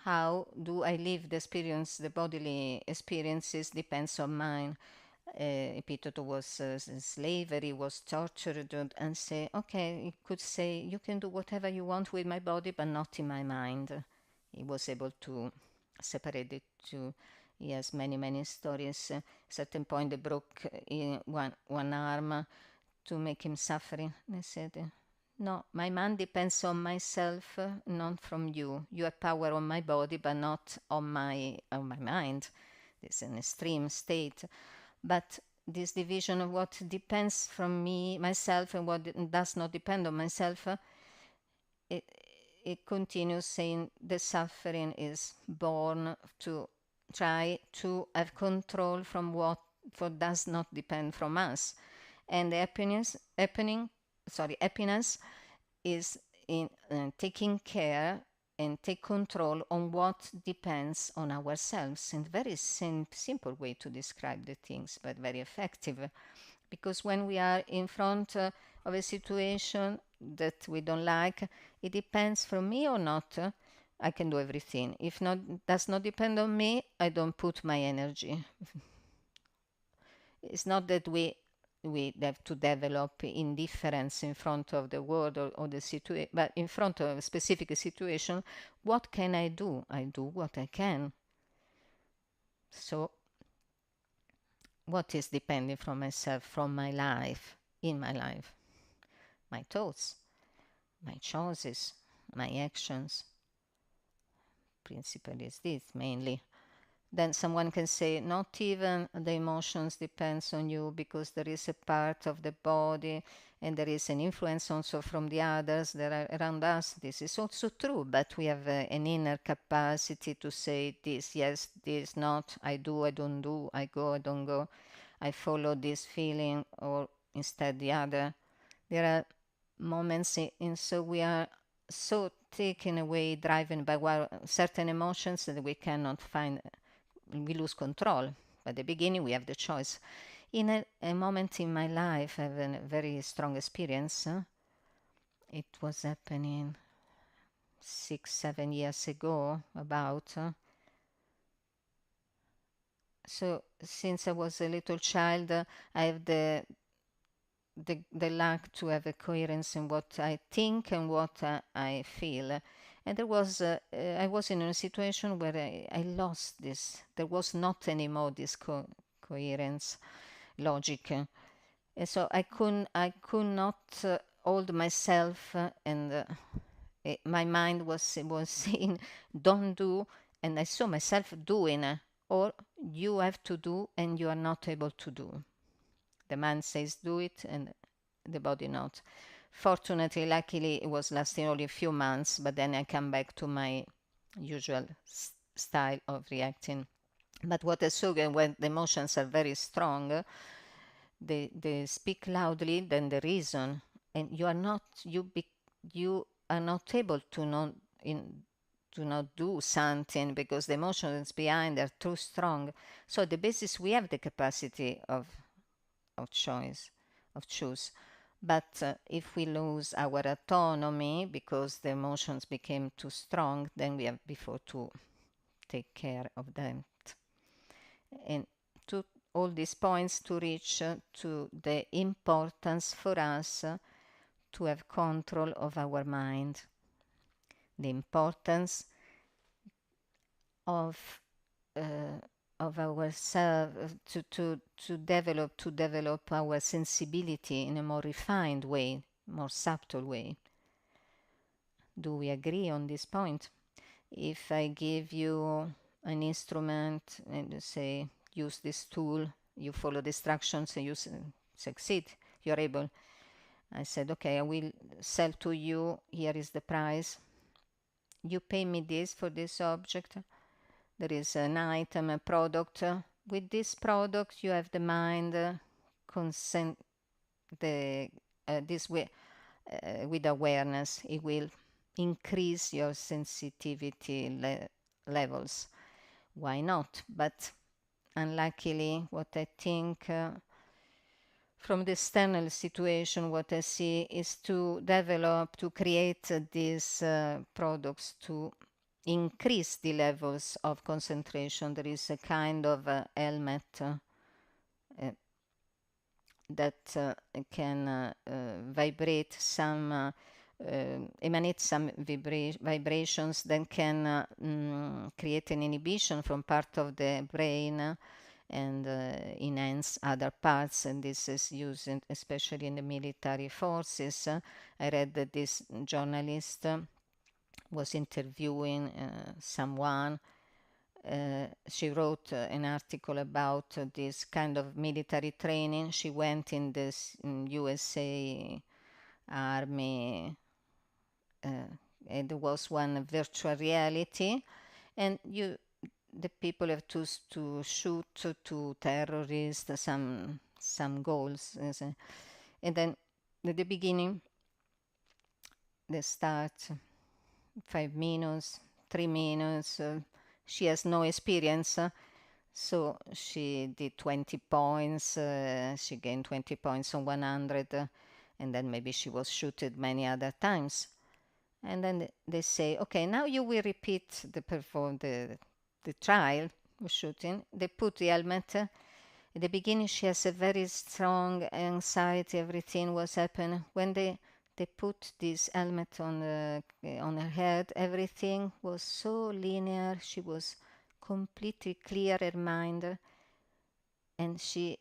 how do I live the experience, the bodily experiences depends on mine. Epiteto was slavery, was tortured, and say, okay, he could say, you can do whatever you want with my body, but not in my mind. He was able to separate the two. He has many stories. At a certain point, they broke one arm to make him suffering. They said, no, my mind depends on myself, not from you. You have power on my body, but not on my mind. This is an extreme state. But this division of what depends from me, myself, and what does not depend on myself, it continues saying the suffering is born to try to have control from what does not depend from us, and the happiness is in taking care and take control on what depends on ourselves. And very simple way to describe the things, but very effective. Because when we are in front of a situation that we don't like, it depends from me or not. I can do everything. If not, does not depend on me, I don't put my energy. It's not that we have to develop indifference in front of the world or the situation, but in front of a specific situation, what can I do? I do what I can. So what is depending from myself, from my life, in my life? My thoughts, my choices, my actions. Principle is this mainly. Then someone can say, not even the emotions depends on you, because there is a part of the body and there is an influence also from the others that are around us. This is also true, but we have an inner capacity to say this, yes, this, not, I do, I don't do, I go, I don't go, I follow this feeling, or instead the other. There are moments so we are so taken away, driven by certain emotions that we cannot find, we lose control. At the beginning, we have the choice. In a moment in my life, I have a very strong experience. It was happening 6-7 years ago, about. So since I was a little child, I have the lack to have a coherence in what I think and what I feel. And there was, I was in a situation where I lost this. There was not anymore this coherence, logic. And so I could not hold myself, and my mind was saying, don't do, and I saw myself doing, or you have to do and you are not able to do. The mind says do it and the body not. Fortunately, luckily, it was lasting only a few months, but then I come back to my usual style of reacting. But what I saw when the emotions are very strong, they speak loudly than the reason, and you are not able to not do something because the emotions behind are too strong. So the basis, we have the capacity of choice, of choose. But if we lose our autonomy because the emotions became too strong, then we have before to take care of them. And to all these points to reach to the importance for us to have control of our mind, the importance of ourselves to develop our sensibility in a more refined way, more subtle way. Do we agree on this point? If I give you an instrument and say use this tool, you follow the instructions and you succeed, you're able. I said, okay, I will sell to you, here is the price, you pay me this for this object. There is an item, a product. With this product, you have the mind this way, with awareness. It will increase your sensitivity levels. Why not? But unluckily, what I think from the external situation, what I see is to develop, to create these products to increase the levels of concentration. There is a kind of helmet that can vibrate some, emanate some vibrations that can create an inhibition from part of the brain and enhance other parts, and this is used especially in the military forces. I read that this journalist was interviewing someone. She wrote an article about this kind of military training. She went in this USA Army, and there was one virtual reality, and the people have to shoot to terrorists some goals, and then at the beginning they start 5 minutes, 3 minutes. She has no experience, so she did 20 points. She gained 20 points on 100, and then maybe she was shooted many other times. And then they say, okay, now you will repeat the trial of shooting. They put the helmet. At the beginning, she has a very strong anxiety. Everything was happening. When they put this helmet on her head, everything was so linear. She was completely clear her mind, and she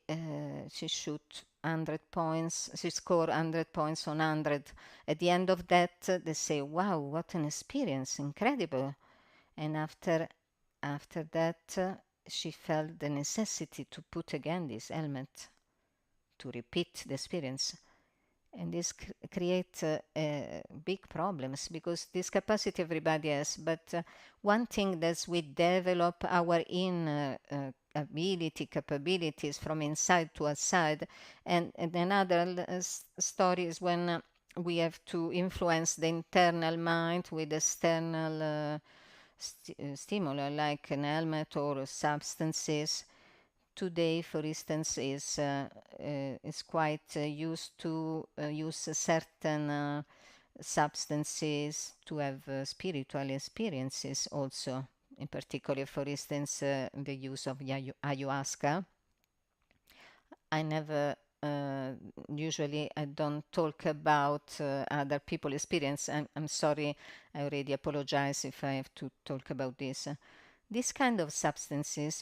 shoot 100 points. She scored 100 points on 100. At the end of that, they say, wow, what an experience, incredible. And after that, she felt the necessity to put again this helmet to repeat the experience. And this creates big problems, because this capacity everybody has. But one thing that we develop our inner capabilities from inside to outside. And another story is when we have to influence the internal mind with external stimuli, like an helmet or substances. Today, for instance, is quite used to use certain substances to have spiritual experiences also. In particular, for instance, the use of ayahuasca. I never usually I don't talk about other people's experience. I'm sorry, I already apologize if I have to talk about this. These kind of substances,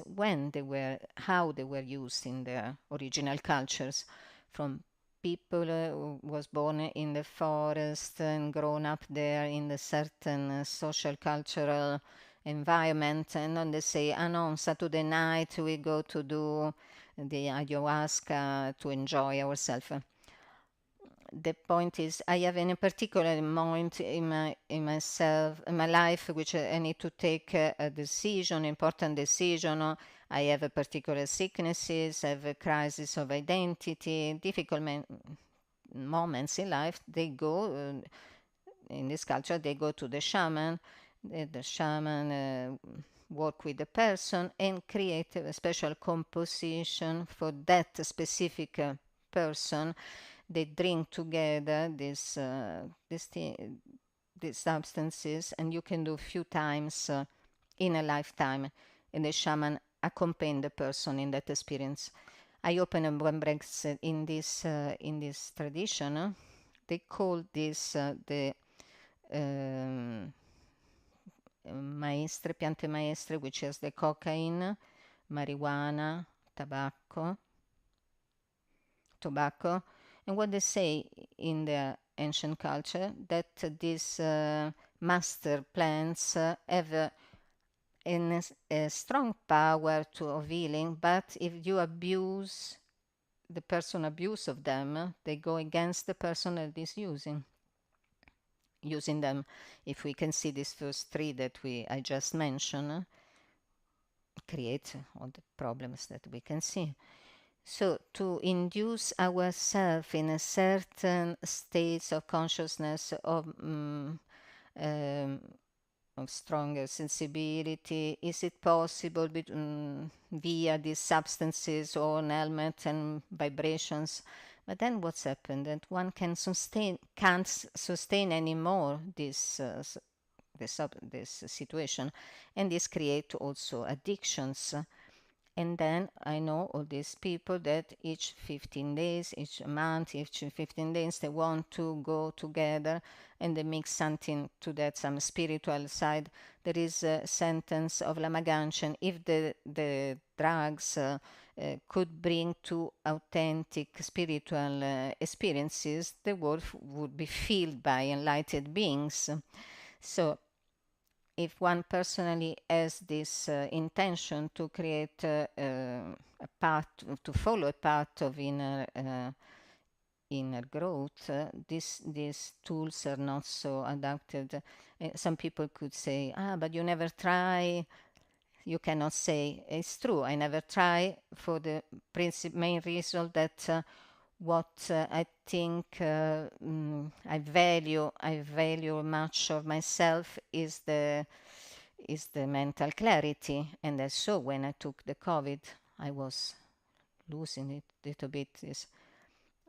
how they were used in their original cultures, from people who was born in the forest and grown up there in a certain social cultural environment, and then they say, "Ah no, on Saturday night we go to do the ayahuasca to enjoy ourselves." The point is, I have in a particular moment in my life, which I need to take a decision, important decision. I have a particular sicknesses, I have a crisis of identity, difficult moments in life. They go in this culture. They go to the shaman. The shaman work with the person and create a special composition for that specific person. They drink together these substances, and you can do a few times in a lifetime, and the shaman accompany the person in that experience. I open one breaks in this tradition. They call this the piante maestre, which is the cocaine, marijuana, tobacco. And what they say in the ancient culture, that these master plants have a strong power of healing, but if you abuse the person abuse of them, they go against the person that is using them. If we can see these first three that I just mentioned, create all the problems that we can see. So to induce ourselves in a certain states of consciousness of stronger sensibility, is it possible via these substances or an element and vibrations? But then what's happened? That one can't sustain anymore this situation, and this create also addictions. And then I know all these people that each 15 days, each month, each 15 days, they want to go together and they mix something to that, some spiritual side. There is a sentence of Lama Gangchen: if the drugs could bring to authentic spiritual experiences, the world would be filled by enlightened beings. So if one personally has this intention to create a path, to follow a path of inner growth, these tools are not so adapted. Some people could say, but you never try. You cannot say it's true. I never try, for the main reason that what I think I value much of myself is the mental clarity. And I saw when I took the COVID, I was losing it a little bit.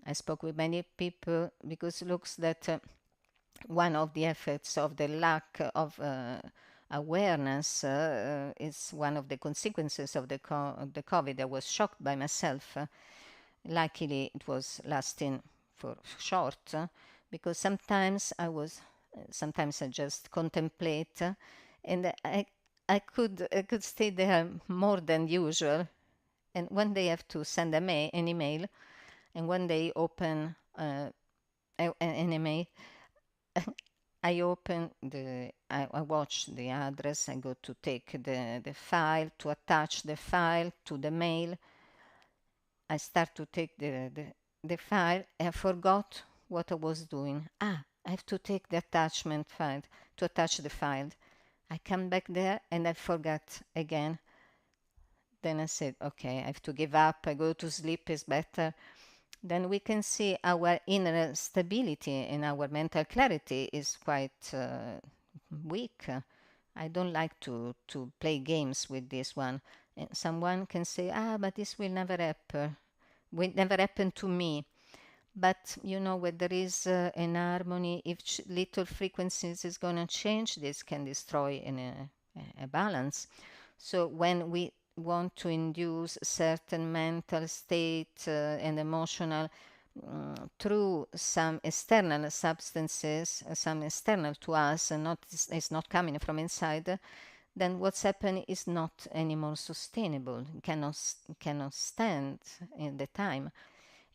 I spoke with many people, because it looks that one of the effects of the lack of awareness is one of the consequences of the COVID. I was shocked by myself. Luckily, it was lasting for short, because sometimes I just contemplate, and I could stay there more than usual. And one day I have to send an email, and one day open an email. I watch the address. I go to take the file, to attach the file to the mail. I start to take the file, and I forgot what I was doing. I have to take the attachment file, to attach the file. I come back there and I forgot again. Then I said, okay, I have to give up. I go to sleep, is better. Then we can see our inner stability and our mental clarity is quite weak. I don't like to play games with this one. And someone can say, but this will never happen. Will never happen to me. But you know, when there is an harmony, if little frequencies is going to change, this can destroy a balance. So when we want to induce certain mental state and emotional through some external substances, some external to us, and it's not coming from inside, then what's happening is not anymore sustainable. It cannot stand in the time,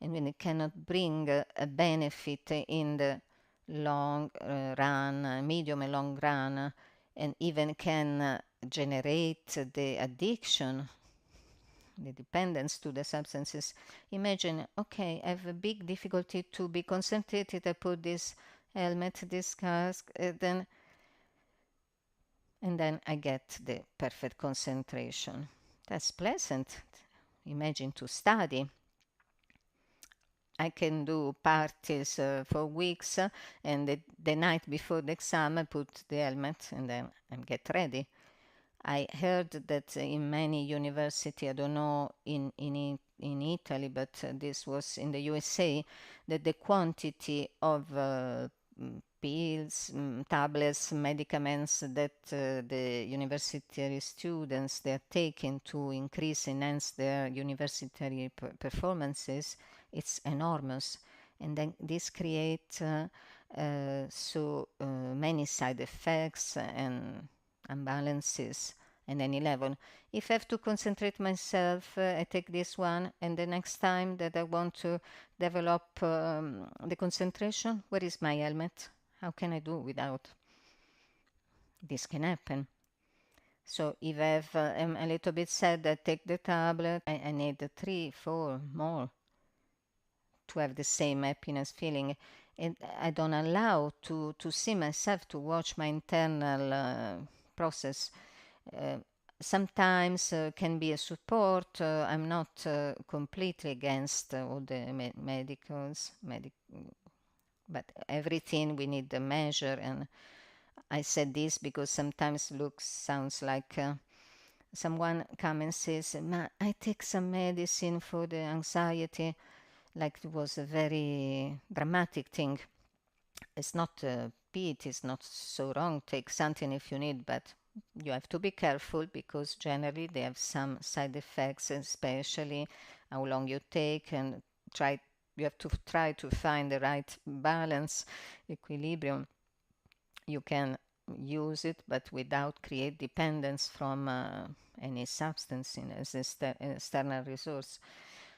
and when it cannot bring a benefit in the long run, medium and long run, and even can generate the addiction, the dependence to the substances. Imagine, okay, I have a big difficulty to be concentrated. I put this helmet, this cask, and then I get the perfect concentration. That's pleasant. Imagine to study. I can do parties for weeks, and the night before the exam I put the helmet and then I get ready. I heard that in many universities, I don't know in Italy, but this was in the USA, that the quantity of pills, tablets, medicaments that the university students they are taking to enhance their university performances, it's enormous. And then this creates so many side effects and imbalances at any level. If I have to concentrate myself, I take this one, and the next time that I want to develop the concentration, where is my helmet? How can I do without? This can happen. So if I have, I'm a little bit sad, I take the tablet. I need 3, 4 more to have the same happiness feeling. And I don't allow to see myself, to watch my internal process. Sometimes can be a support. I'm not completely against all the medicals, but everything we need a measure. And I said this because sometimes sounds like someone comes and says, I take some medicine for the anxiety, like it was a very dramatic thing. It's not a pit, it's not so wrong. Take something if you need, but you have to be careful because generally they have some side effects, especially how long you take, and you have to try to find the right balance, equilibrium. You can use it, but without create dependence from any substance as external resource.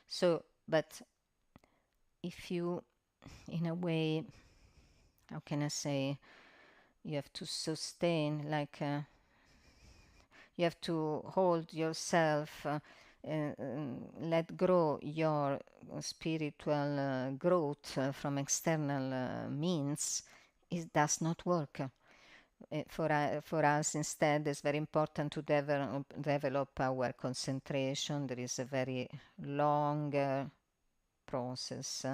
So, but if you, in a way, how can I say, you have to sustain, like you have to hold yourself, let grow your spiritual growth from external means. It does not work. For us, instead, it's very important to develop our concentration. There is a very long process,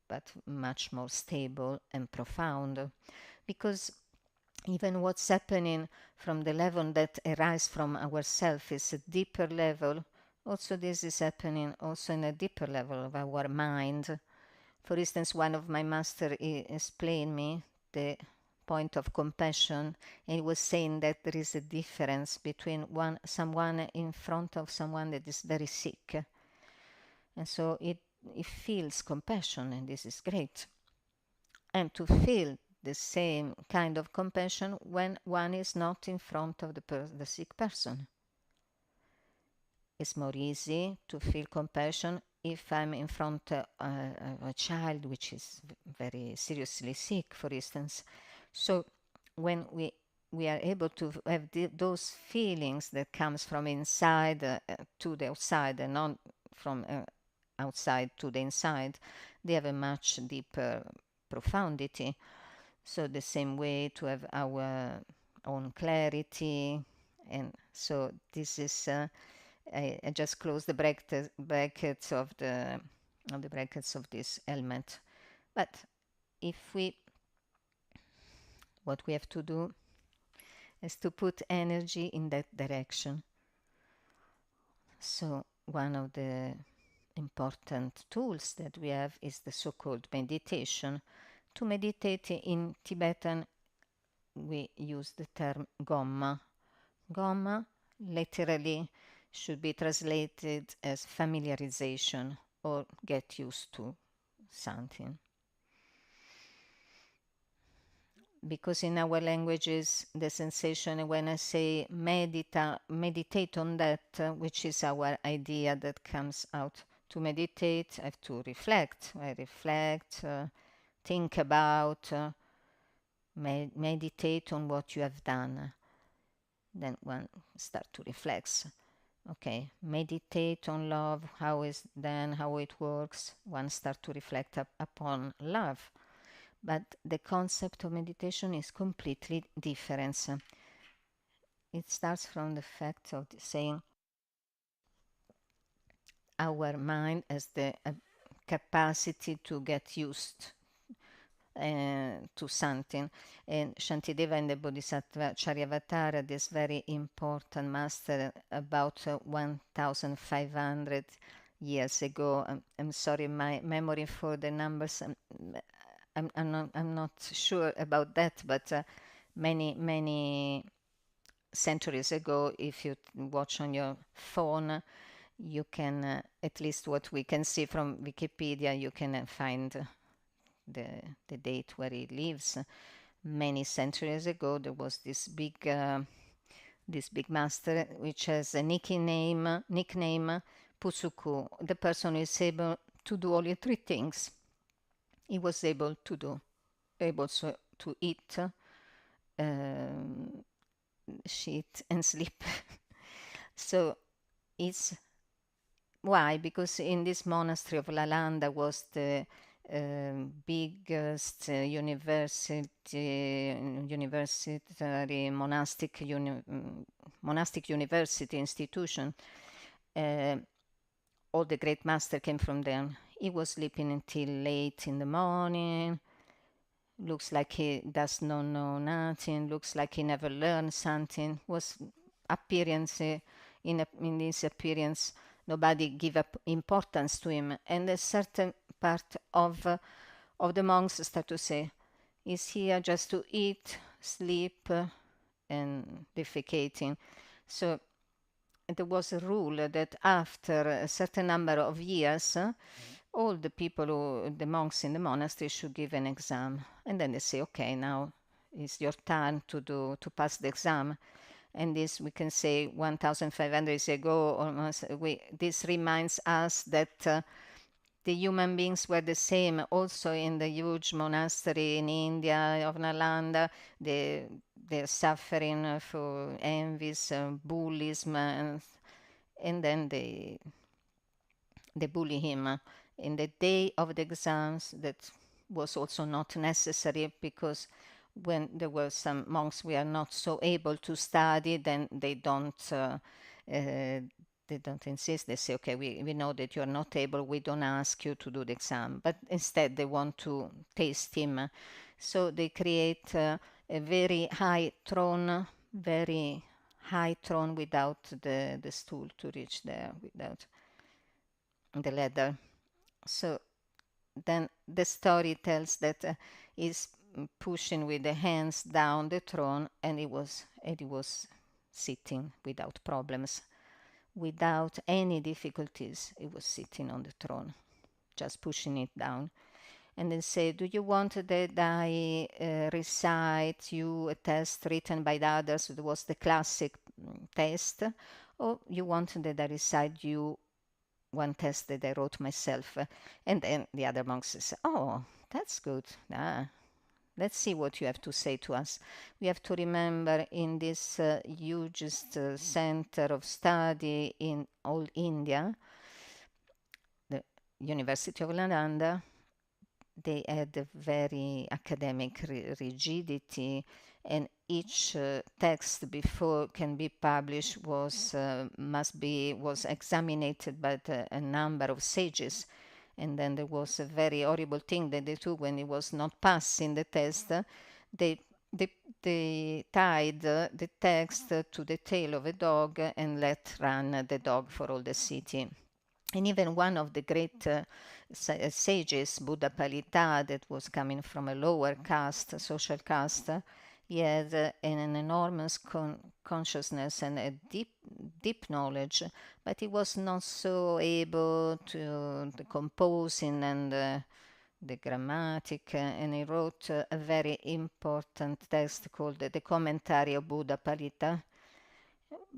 but much more stable and profound, because even what's happening from the level that arises from ourself is a deeper level. Also, this is happening also in a deeper level of our mind. For instance, one of my masters explained me the point of compassion, and he was saying that there is a difference between someone in front of someone that is very sick, and so it feels compassion, and this is great. And to feel the same kind of compassion when one is not in front of the sick person. It's more easy to feel compassion if I'm in front of a child which is very seriously sick, for instance. So when we are able to have those feelings that comes from inside to the outside, and not from outside to the inside, they have a much deeper profundity. So the same way to have our own clarity. And so this is, I just close the brackets of the brackets of this element. But what we have to do is to put energy in that direction. So one of the important tools that we have is the so-called meditation. To meditate in Tibetan, we use the term gomma. Gomma literally should be translated as familiarization or get used to something. Because in our languages, the sensation, when I say meditate on that, which is our idea that comes out. To meditate, I have to reflect. I reflect, think about, meditate on what you have done. Then one start to reflect. Okay, meditate on love, how is then, how it works. One start to reflect upon love. But the concept of meditation is completely different. It starts from the fact of saying our mind has the capacity to get used to something. And Shantideva in the Bodhisattva Charyavatara, this very important master, about 1,500 years ago. I'm sorry, my memory for the numbers, I'm not sure about that, but many centuries ago, if you watch on your phone, you can, at least what we can see from Wikipedia, you can find the date where he lives. Many centuries ago, there was this big master, which has a nickname Pusuku. The person is able to do only three things. He was able to eat, shit, and sleep. So it's why? Because in this monastery of Lalanda was the biggest university monastic university institution. All the great master came from there. He was sleeping until late in the morning. Looks like he does not know nothing. Looks like he never learned something. Was appearance in this appearance. Nobody give up importance to him, and a certain part of the monks start to say, "He's here just to eat, sleep, and defecating." So there was a rule that after a certain number of years, all the people, the monks in the monastery, should give an exam, and then they say, "Okay, now it's your turn to pass the exam." And this, we can say, 1,500 years ago, almost, this reminds us that the human beings were the same also in the huge monastery in India of Nalanda. They're suffering for envies, bullyism, and then they bully him. In the day of the exams, that was also not necessary, because when there were some monks who are not so able to study, then they don't insist. They say, okay, we know that you're not able, we don't ask you to do the exam. But instead they want to taste him. So they create a very high throne without the stool to reach there, without the ladder. So then the story tells that he's pushing with the hands down the throne, and he was sitting without problems, without any difficulties. He was sitting on the throne, just pushing it down. And then say, "Do you want that I recite you a test written by the others?" It was the classic test. "Or you want that I recite you one test that I wrote myself?" And then the other monks say, "Oh, that's good. Let's see what you have to say to us." We have to remember, in this hugest center of study in all India, the University of Nalanda, they had a very academic rigidity, and each text before can be published was examined by a number of sages. And then there was a very horrible thing that they took when it was not passing the test. They they, they tied the text to the tail of a dog and let run the dog for all the city. And even one of the great sages, Buddha Palita, that was coming from a lower caste, social caste, he had an enormous consciousness and a deep knowledge, but he was not so able to the composing and the grammatic, and he wrote a very important text called the Commentary of Buddha Palita.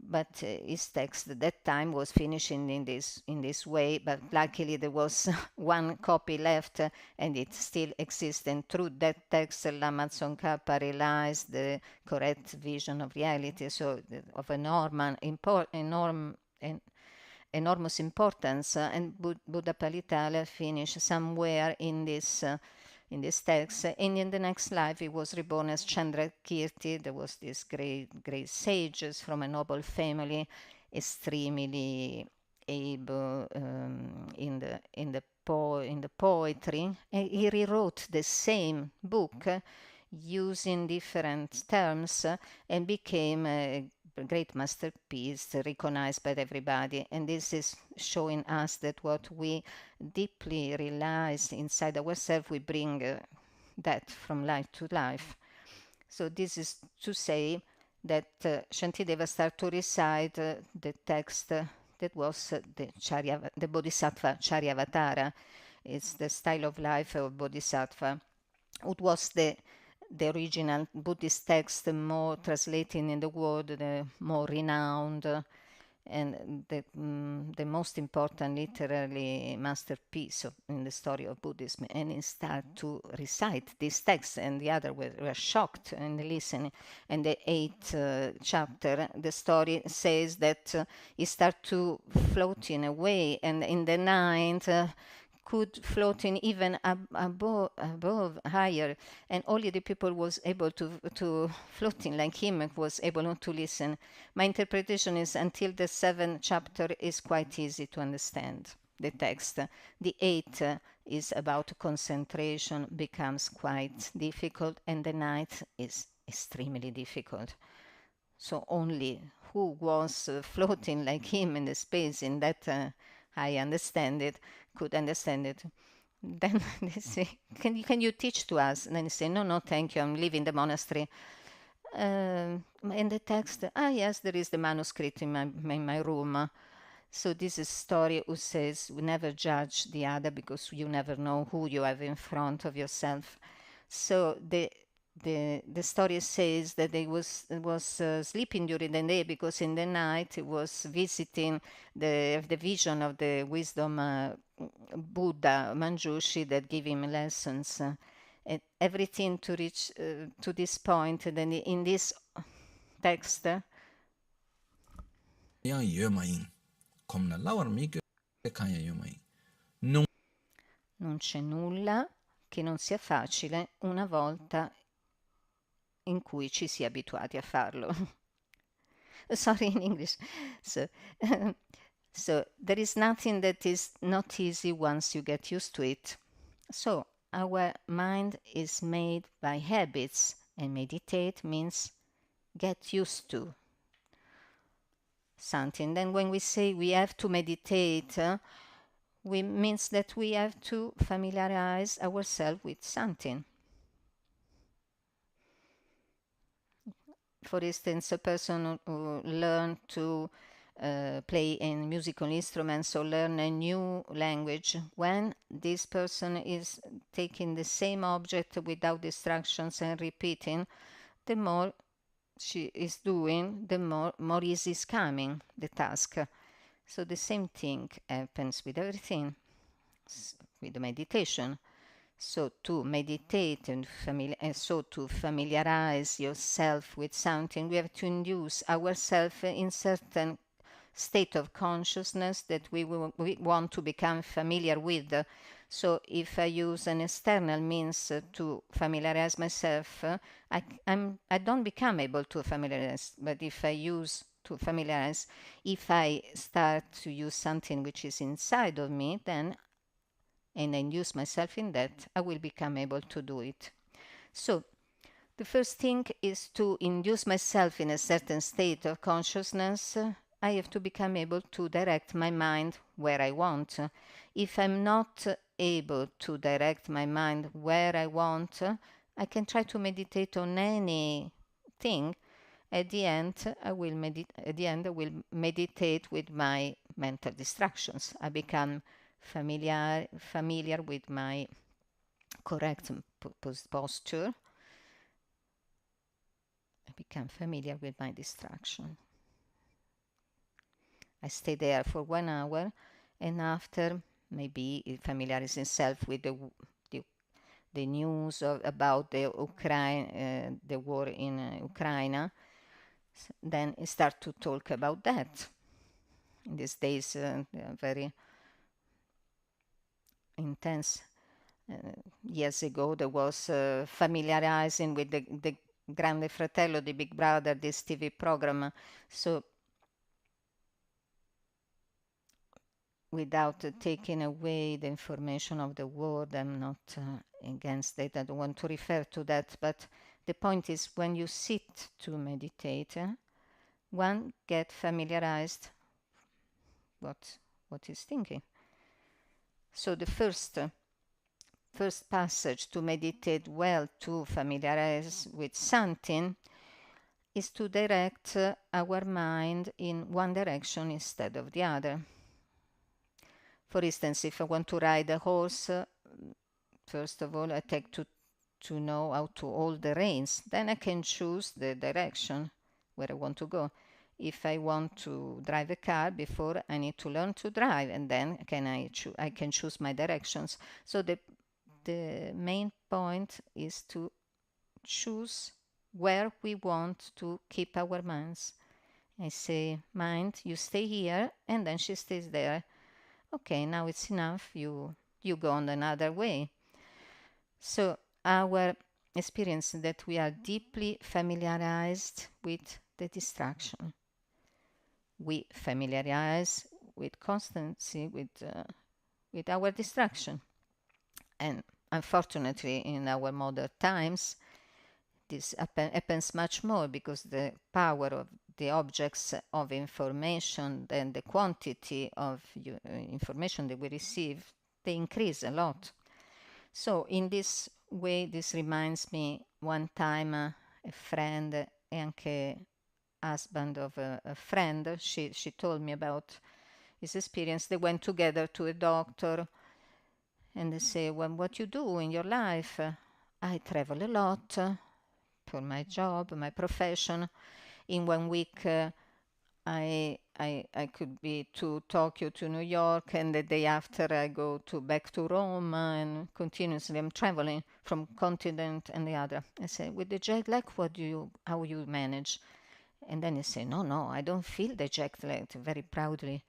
But his text at that time was finishing in this way, but luckily there was one copy left, and it still exists, and through that text Lama Tsongkhapa realized the correct vision of reality, so of enormous importance, and Buddha Palitala finished somewhere in this text. And in the next life, he was reborn as Chandrakirti. There was this great sages from a noble family, extremely able in the poetry. And he rewrote the same book using different terms, and became a great masterpiece recognized by everybody. And this is showing us that what we deeply realize inside ourselves, we bring that from life to life. So this is to say that Shantideva started to recite the text that was the Bodhisattva Charyavatara. It's the style of life of Bodhisattva. It was the original Buddhist text, the more translated in the world, the more renowned, and the most important literary masterpiece in the story of Buddhism. And he started to recite this text, and the other were shocked and listening. And the 8th chapter, the story says that he started to floating away, and in the 9th, could floating even above higher, and only the people was able to floating like him was able to listen. My interpretation is until the 7th chapter is quite easy to understand the text. The 8th is about concentration, becomes quite difficult, and the 9th is extremely difficult. So only who was floating like him in the space in that I understand it, could understand it. Then they say, can you teach to us? And then they say, no, thank you, I'm leaving the monastery. In the text, yes, there is the manuscript in my room. So this is a story who says, we never judge the other because you never know who you have in front of yourself. So the story says that he was sleeping during the day, because in the night he was visiting the vision of the wisdom Buddha Manjushri that gave him lessons. And everything to reach to this point. And then in this text, non c'è nulla che non sia facile una volta in cui ci si è abituati a farlo. Sorry, in English. So there is nothing that is not easy once you get used to it. So our mind is made by habits, and meditate means get used to something. Then when we say we have to meditate, we means that we have to familiarize ourselves with something. For instance, a person who learns to play in musical instruments or learn a new language, when this person is taking the same object without distractions and repeating, the more she is doing, the more easy is coming the task. So the same thing happens with everything, with the meditation. So to meditate and so to familiarize yourself with something, we have to induce ourselves in certain state of consciousness that we want to become familiar with. So if I use an external means to familiarize myself, I don't become able to familiarize. But if I use to familiarize, if I start to use something which is inside of me, then and induce myself in that, I will become able to do it. So the first thing is to induce myself in a certain state of consciousness. I have to become able to direct my mind where I want. If I'm not able to direct my mind where I want, I can try to meditate on anything. At the end, I will meditate with my mental distractions. I become familiar with my correct posture. I become familiar with my distraction. I stay there for 1 hour, and after maybe familiarize himself with the news about the war in Ukraine. Then I start to talk about that. In these days, they are very intense. Years ago, there was familiarizing with the Grande Fratello, the Big Brother, this TV program. So without taking away the information of the world, I'm not against it. I don't want to refer to that. But the point is, when you sit to meditate, one get familiarized what is thinking. So the first passage to meditate well, to familiarize with something, is to direct our mind in one direction instead of the other. For instance, if I want to ride a horse, first of all, I take to know how to hold the reins. Then I can choose the direction where I want to go. If I want to drive a car, before I need to learn to drive, and then I can choose my directions. So the main point is to choose where we want to keep our minds. I say, mind, you stay here, and then she stays there. Okay, now it's enough. You go on another way. So our experience that we are deeply familiarized with the distraction. We familiarize with constancy with our distraction. And unfortunately, in our modern times, this happens much more because the power of the objects of information and the quantity of information that we receive, they increase a lot. So in this way, this reminds me one time a friend, anche husband of a friend, she told me about his experience. They went together to a doctor and they say, well, what you do in your life? I travel a lot for my job, my profession. In 1 week, I could be to Tokyo, to New York, and the day after I go back to Rome, and continuously I'm traveling from continent and the other. I say, with the jet lag, how you manage? And then he say, no, I don't feel the jet lag, very proudly.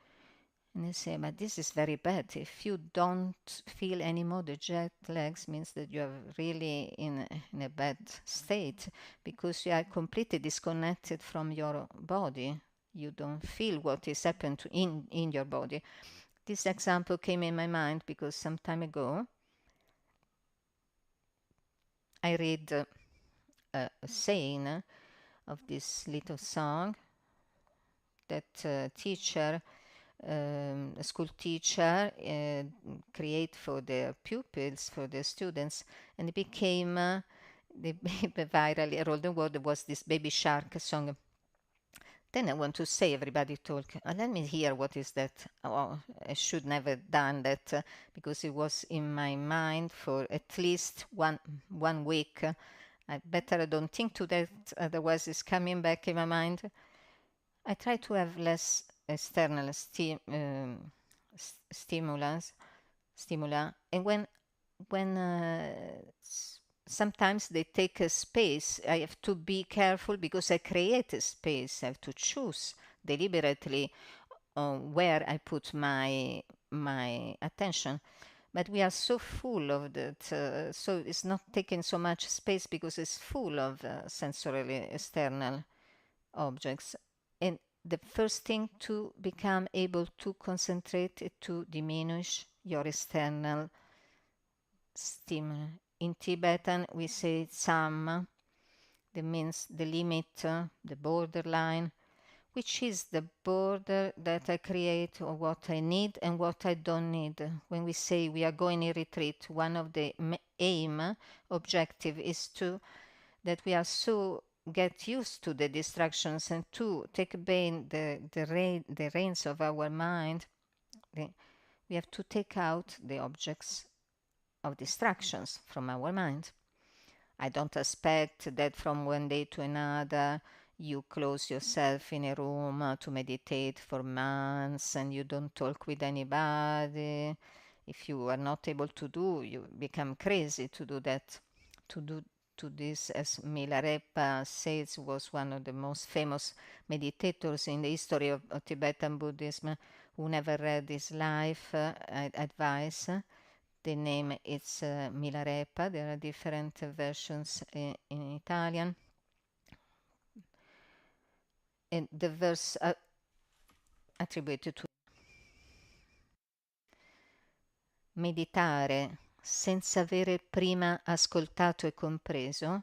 And I say, but this is very bad. If you don't feel anymore the jet lags, means that you are really in a bad state, because you are completely disconnected from your body. You don't feel what is happened in your body. This example came in my mind because some time ago I read a saying of this little song that teacher, a school teacher, create for their pupils, for their students, and it became the viral around the world. Was this Baby Shark song. Then I want to say, everybody talk, let me hear what is that. Oh, I should never done that because it was in my mind for at least one week. I better don't think to that, otherwise it's coming back in my mind. I try to have less external stimuli, and when sometimes they take a space, I have to be careful because I create a space. I have to choose deliberately where I put my attention. But we are so full of that, so it's not taking so much space because it's full of sensorily external objects. And the first thing to become able to concentrate is to diminish your external stimuli. In Tibetan, we say tsam, that means the limit, the borderline, which is the border that I create of what I need and what I don't need. When we say we are going in retreat, one of the objective is to that we are so get used to the distractions and to take the reins of our mind. We have to take out the objects of distractions from our mind. I don't expect that from one day to another you close yourself in a room to meditate for months and you don't talk with anybody. If you are not able to do, you become crazy to do that. To this, as Milarepa says, was one of the most famous meditators in the history of Tibetan Buddhism, who never read his life advice. The name is Milarepa. There are different versions in Italian. And the verse attributed to meditare senza avere prima ascoltato e compreso.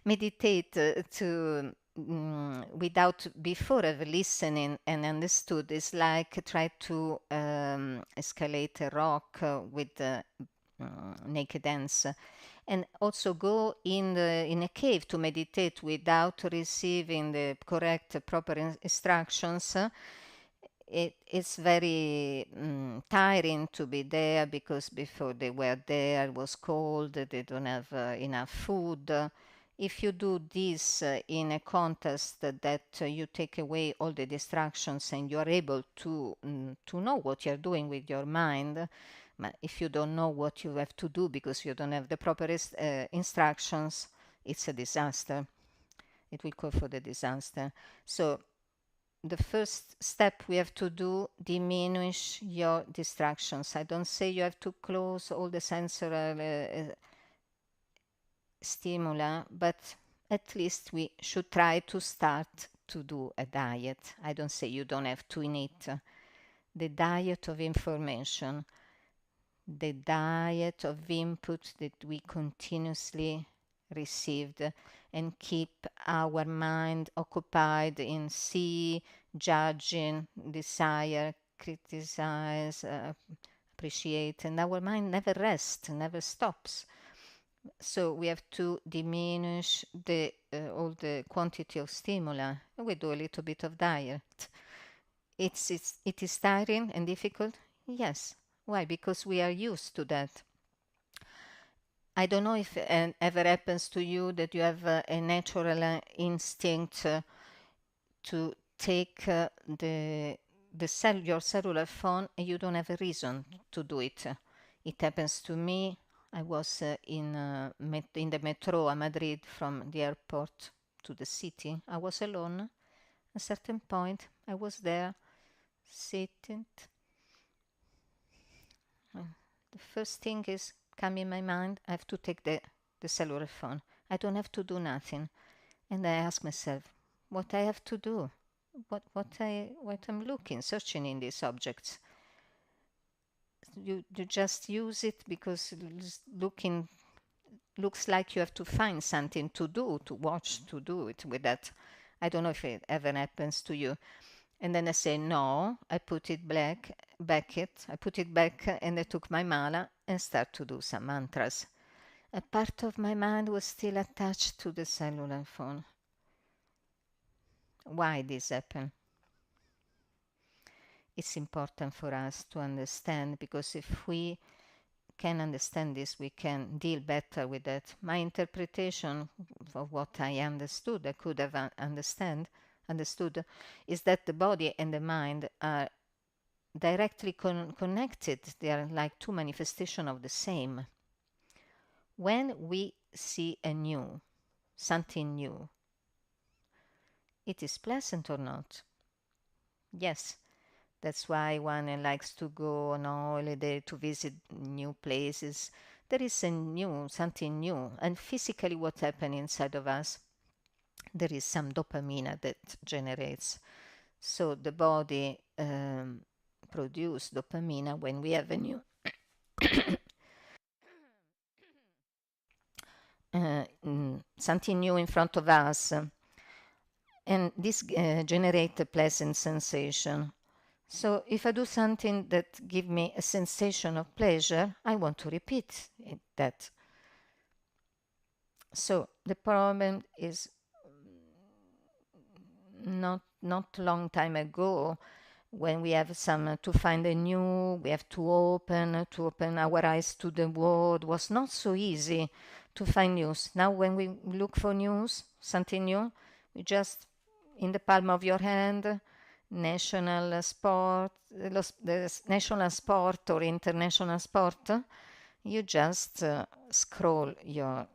Meditate without before ever listening and understood is like try to escalate a rock with naked hands, and also go in a cave to meditate without receiving the correct proper instructions. It's very tiring to be there because before they were there it was cold, they don't have enough food. If you do this in a context that you take away all the distractions and you are able to know what you're doing with your mind, but if you don't know what you have to do because you don't have the proper instructions, it's a disaster. It will call for the disaster. So the first step we have to do, diminish your distractions. I don't say you have to close all the sensory stimuli, but at least we should try to start to do a diet. I don't say you don't have to eat. The diet of information, the diet of input that we continuously received and keep our mind occupied in judging, desire, criticize, appreciate, and our mind never rests, never stops. So we have to diminish all the quantity of stimuli. We do a little bit of diet. It is tiring and difficult? Yes. Why? Because we are used to that. I don't know if it ever happens to you that you have a natural instinct to take your cellular phone and you don't have a reason to do it. It happens to me. I was in the metro at Madrid from the airport to the city. I was alone. At a certain point, I was there sitting. The first thing is come in my mind, I have to take the cellular phone. I don't have to do nothing. And I ask myself, what I have to do? What I'm looking, searching in these objects. You just use it because looks like you have to find something to do, to watch, to do it with that. I don't know if it ever happens to you. And then I say, no, I put it back, and I took my mala and start to do some mantras. A part of my mind was still attached to the cellular phone. Why this happened? It's important for us to understand, because if we can understand this, we can deal better with that. My interpretation of what I understood, I could have understood, is that the body and the mind are directly connected. They are like two manifestations of the same. When we see something new, it is pleasant or not? Yes, That's why one likes to go on holiday to visit new places. There is something new. And physically what happens inside of us, there is some dopamine that generates. So the body produces dopamine when we have a new something new in front of us, and this generates a pleasant sensation. So if I do something that gives me a sensation of pleasure, I want to repeat that. So the problem is not long time ago, when we have some to find a new, we have to open our eyes to the world. Was not so easy to find news. Now when we look for news, something new, we just in the palm of your hand, national sport, the national sport or international sport, you just scroll your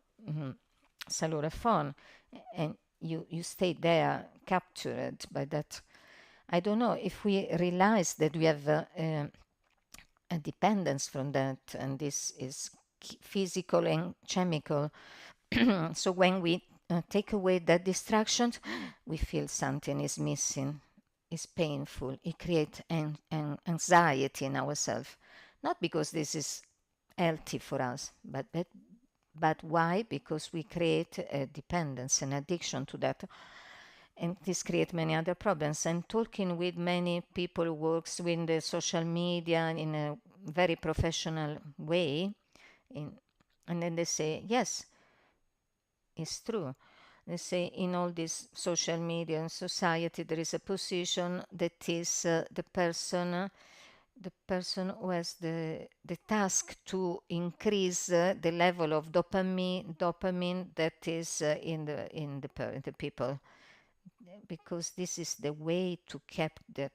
cellular phone and you stay there captured by that. I don't know if we realize that we have a dependence from that, and this is physical and chemical. So when we take away that distraction, we feel something is missing, is painful. It creates an anxiety in ourselves, not because this is healthy for us, but why? Because we create a dependence, an addiction to that. And this creates many other problems. And talking with many people who works with the social media in a very professional way, and then they say, yes, it's true. They say in all this social media and society, there is a position that is the person who has the task to increase the level of dopamine that is in the people, because this is the way to keep the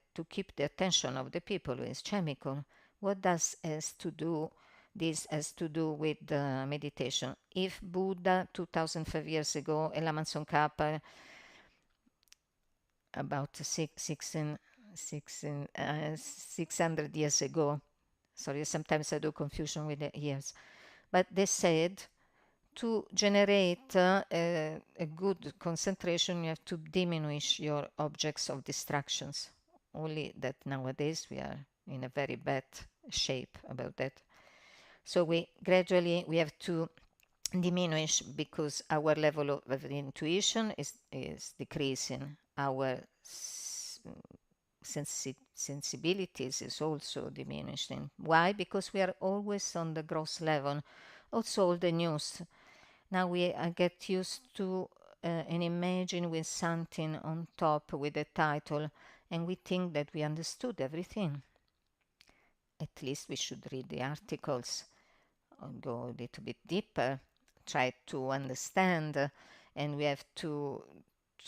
attention of the people is chemical. What does has to do this has to do with meditation? If Buddha 2005 years ago and Lama Tsongkhapa about 600 years ago, sorry, sometimes I do confusion with the years, but they said to generate a good concentration, you have to diminish your objects of distractions. Only that nowadays we are in a very bad shape about that. So we have to diminish because our level of intuition is decreasing. Our sensibilities is also diminishing. Why? Because we are always on the gross level. Also all the news. Now I get used to an imagine with something on top with a title, and we think that we understood everything. At least we should read the articles, or go a little bit deeper, try to understand, and we have to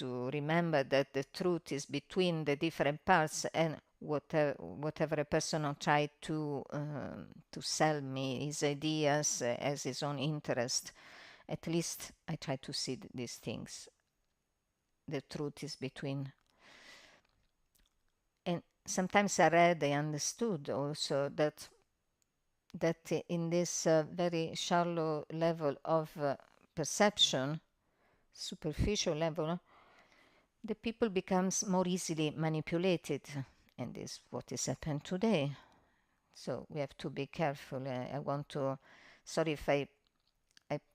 remember that the truth is between the different parts, and whatever a person will try to sell me his ideas as his own interest. At least I try to see these things. The truth is between. And sometimes I read, I understood also that in this very shallow level of perception, superficial level, the people becomes more easily manipulated, and this is what is happened today. So we have to be careful. I want to, sorry if I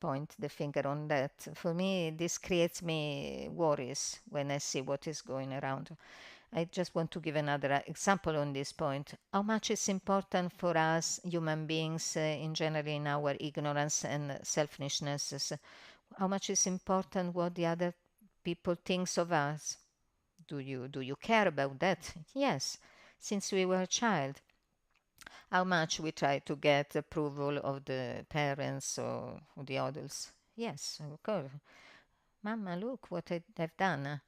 point the finger on that. For me, this creates me worries when I see what is going around. I just want to give another example on this point. How much is important for us human beings in general in our ignorance and selfishness? How much is important what the other people thinks of us? Do you care about that? Yes, since we were a child. How much we try to get approval of the parents or the adults? Yes, of course. Mama, look what I've done.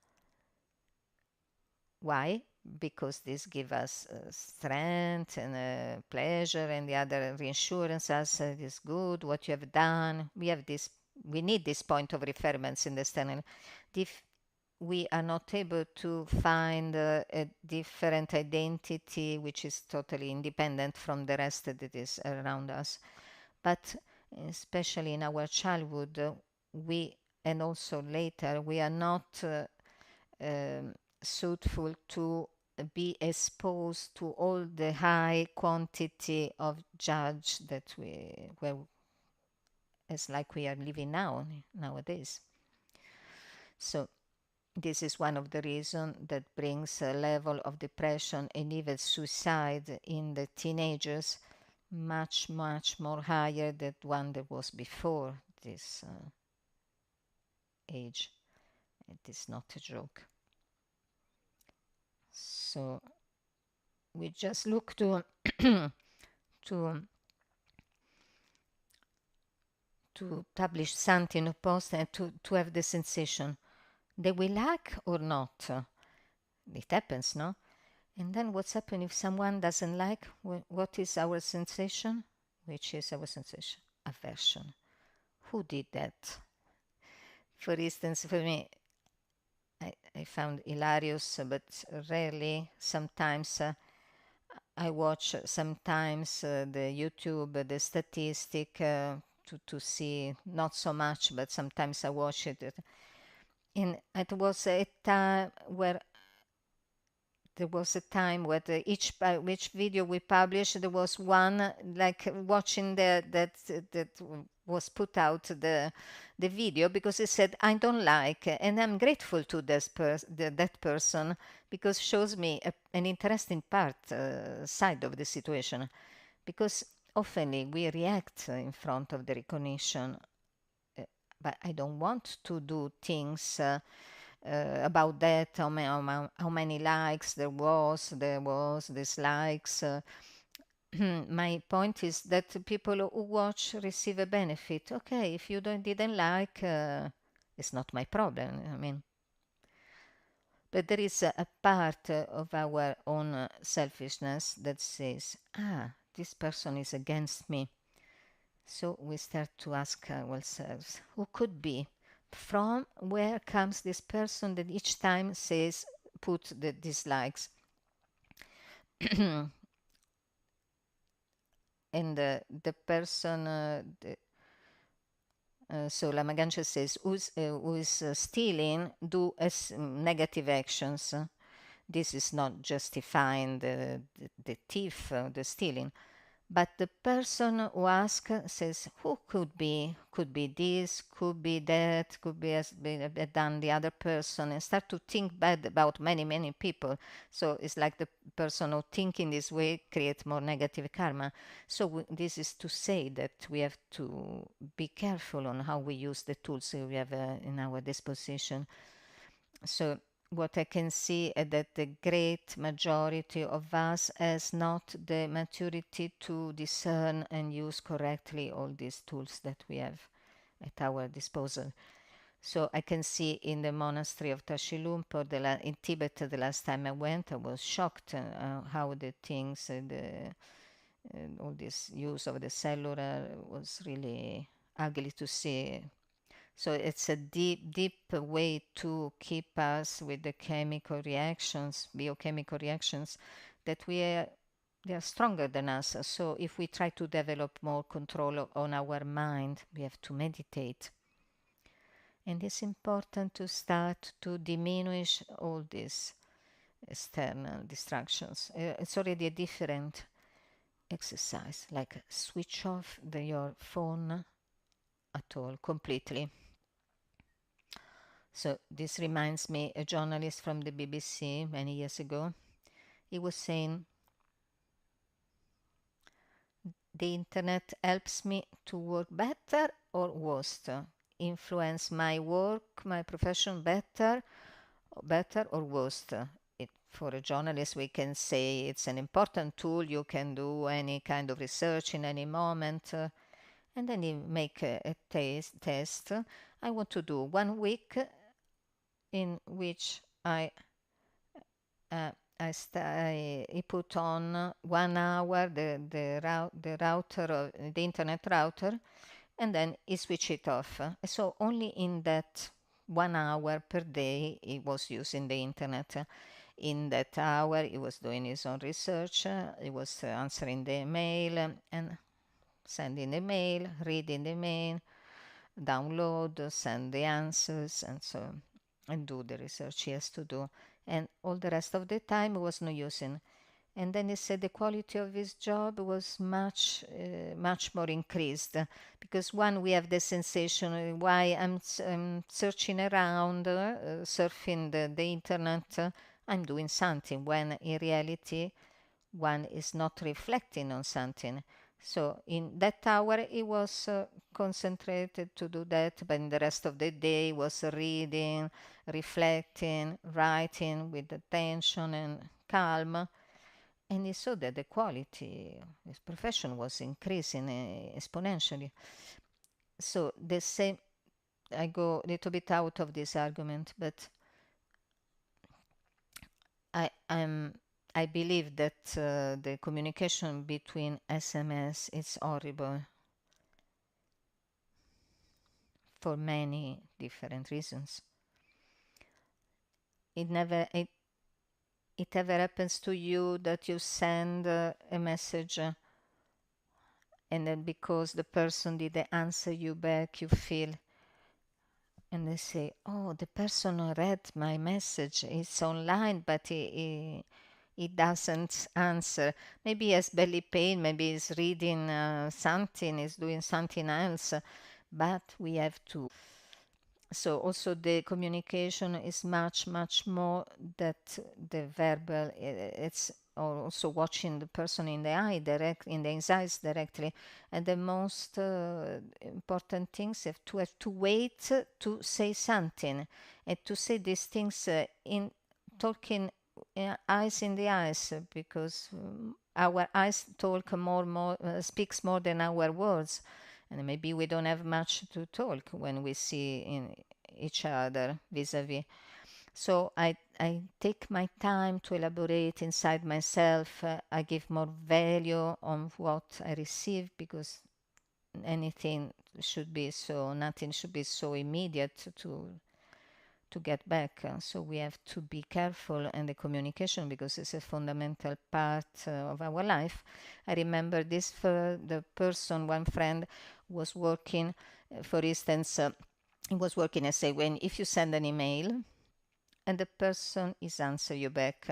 Why? Because this gives us strength and pleasure, and the other reassurance us it is good what you have done. We need this point of reference in the external. we are not able to find a different identity which is totally independent from the rest that is around us. But especially in our childhood, we and also later, we are not suitable to be exposed to all the high quantity of judge that it's like we are living nowadays. So this is one of the reasons that brings a level of depression and even suicide in the teenagers much, much more higher than one that was before this age. It is not a joke. So we just look to to publish something, a post, and to have the sensation they will like or not. It happens, no? And then what's happened if someone doesn't like? What is our sensation? Which is our sensation? Aversion. Who did that? For instance, for me, I found hilarious, but rarely. Sometimes I watch sometimes the YouTube, the statistic to see, not so much, but sometimes I watch it. And it was a time where there was a time where each video we published, there was one like watching that was put out the video because it said I don't like, and I'm grateful to that person because shows me an interesting side of the situation, because often we react in front of the recognition, but I don't want to do things about that, how many likes there was dislikes. My point is that people who watch receive a benefit. Okay, if you didn't like, it's not my problem. I mean, but there is a part of our own selfishness that says, this person is against me. So we start to ask ourselves, who could be? From where comes this person that each time says put the dislikes? And the person, so Lama Gangchen says, who is stealing do negative actions. This is not justifying the thief, the stealing. But the person who asks says, who could be? Could be this, could be that, could be has been done the other person, and start to think bad about many, many people. So it's like the person who thinking this way creates more negative karma. So this is to say that we have to be careful on how we use the tools we have in our disposition. So what I can see is that the great majority of us has not the maturity to discern and use correctly all these tools that we have at our disposal. So I can see in the monastery of Tashilhunpo in Tibet, the last time I went, I was shocked how the things, all this use of the cellular was really ugly to see. So it's a deep, deep way to keep us with the chemical reactions, biochemical reactions, that they are stronger than us. So if we try to develop more control on our mind, we have to meditate. And it's important to start to diminish all these external distractions. It's already a different exercise, like switch off your phone at all, completely. So this reminds me, a journalist from the BBC many years ago, he was saying, the internet helps me to work better or worse, influence my work, my profession better or worse. For a journalist, we can say it's an important tool. You can do any kind of research in any moment. And then you make a test. I want to do 1 week in which I put on 1 hour the router of the internet router, and then I switch it off. So only in that 1 hour per day he was using the internet. In that hour, he was doing his own research, he was answering the email and sending the mail, reading the mail, download, send the answers, and so and do the research he has to do. And all the rest of the time he was not using. And then he said the quality of his job was much more increased because one, we have the sensation why I'm searching around, surfing the internet, I'm doing something when in reality one is not reflecting on something. So in that hour he was concentrated to do that, but in the rest of the day he was reading, reflecting, writing with attention and calm. And he saw that the quality of his profession was increasing exponentially. So the same, I go a little bit out of this argument, but I am I believe that the communication between SMS is horrible for many different reasons. It never it ever happens to you that you send a message and then because the person didn't answer you back, you feel and they say, "Oh, the person read my message. It's online, but he doesn't answer. Maybe he has belly pain. Maybe he's reading something. He's doing something else." But we have to. So also the communication is much more that the verbal. It's also watching the person in the eye direct in the eyes directly, and the most important things have to wait to say something and to say these things in talking eyes in the eyes because our eyes talk more speaks more than our words, and maybe we don't have much to talk when we see in each other vis-a-vis. So I take my time to elaborate inside myself. I give more value on what I receive because anything should be so, nothing should be so immediate to get back. So we have to be careful in the communication because it's a fundamental part of our life. I remember this for the person, one friend was working, for instance, he was working as say when if you send an email and the person is answer you back,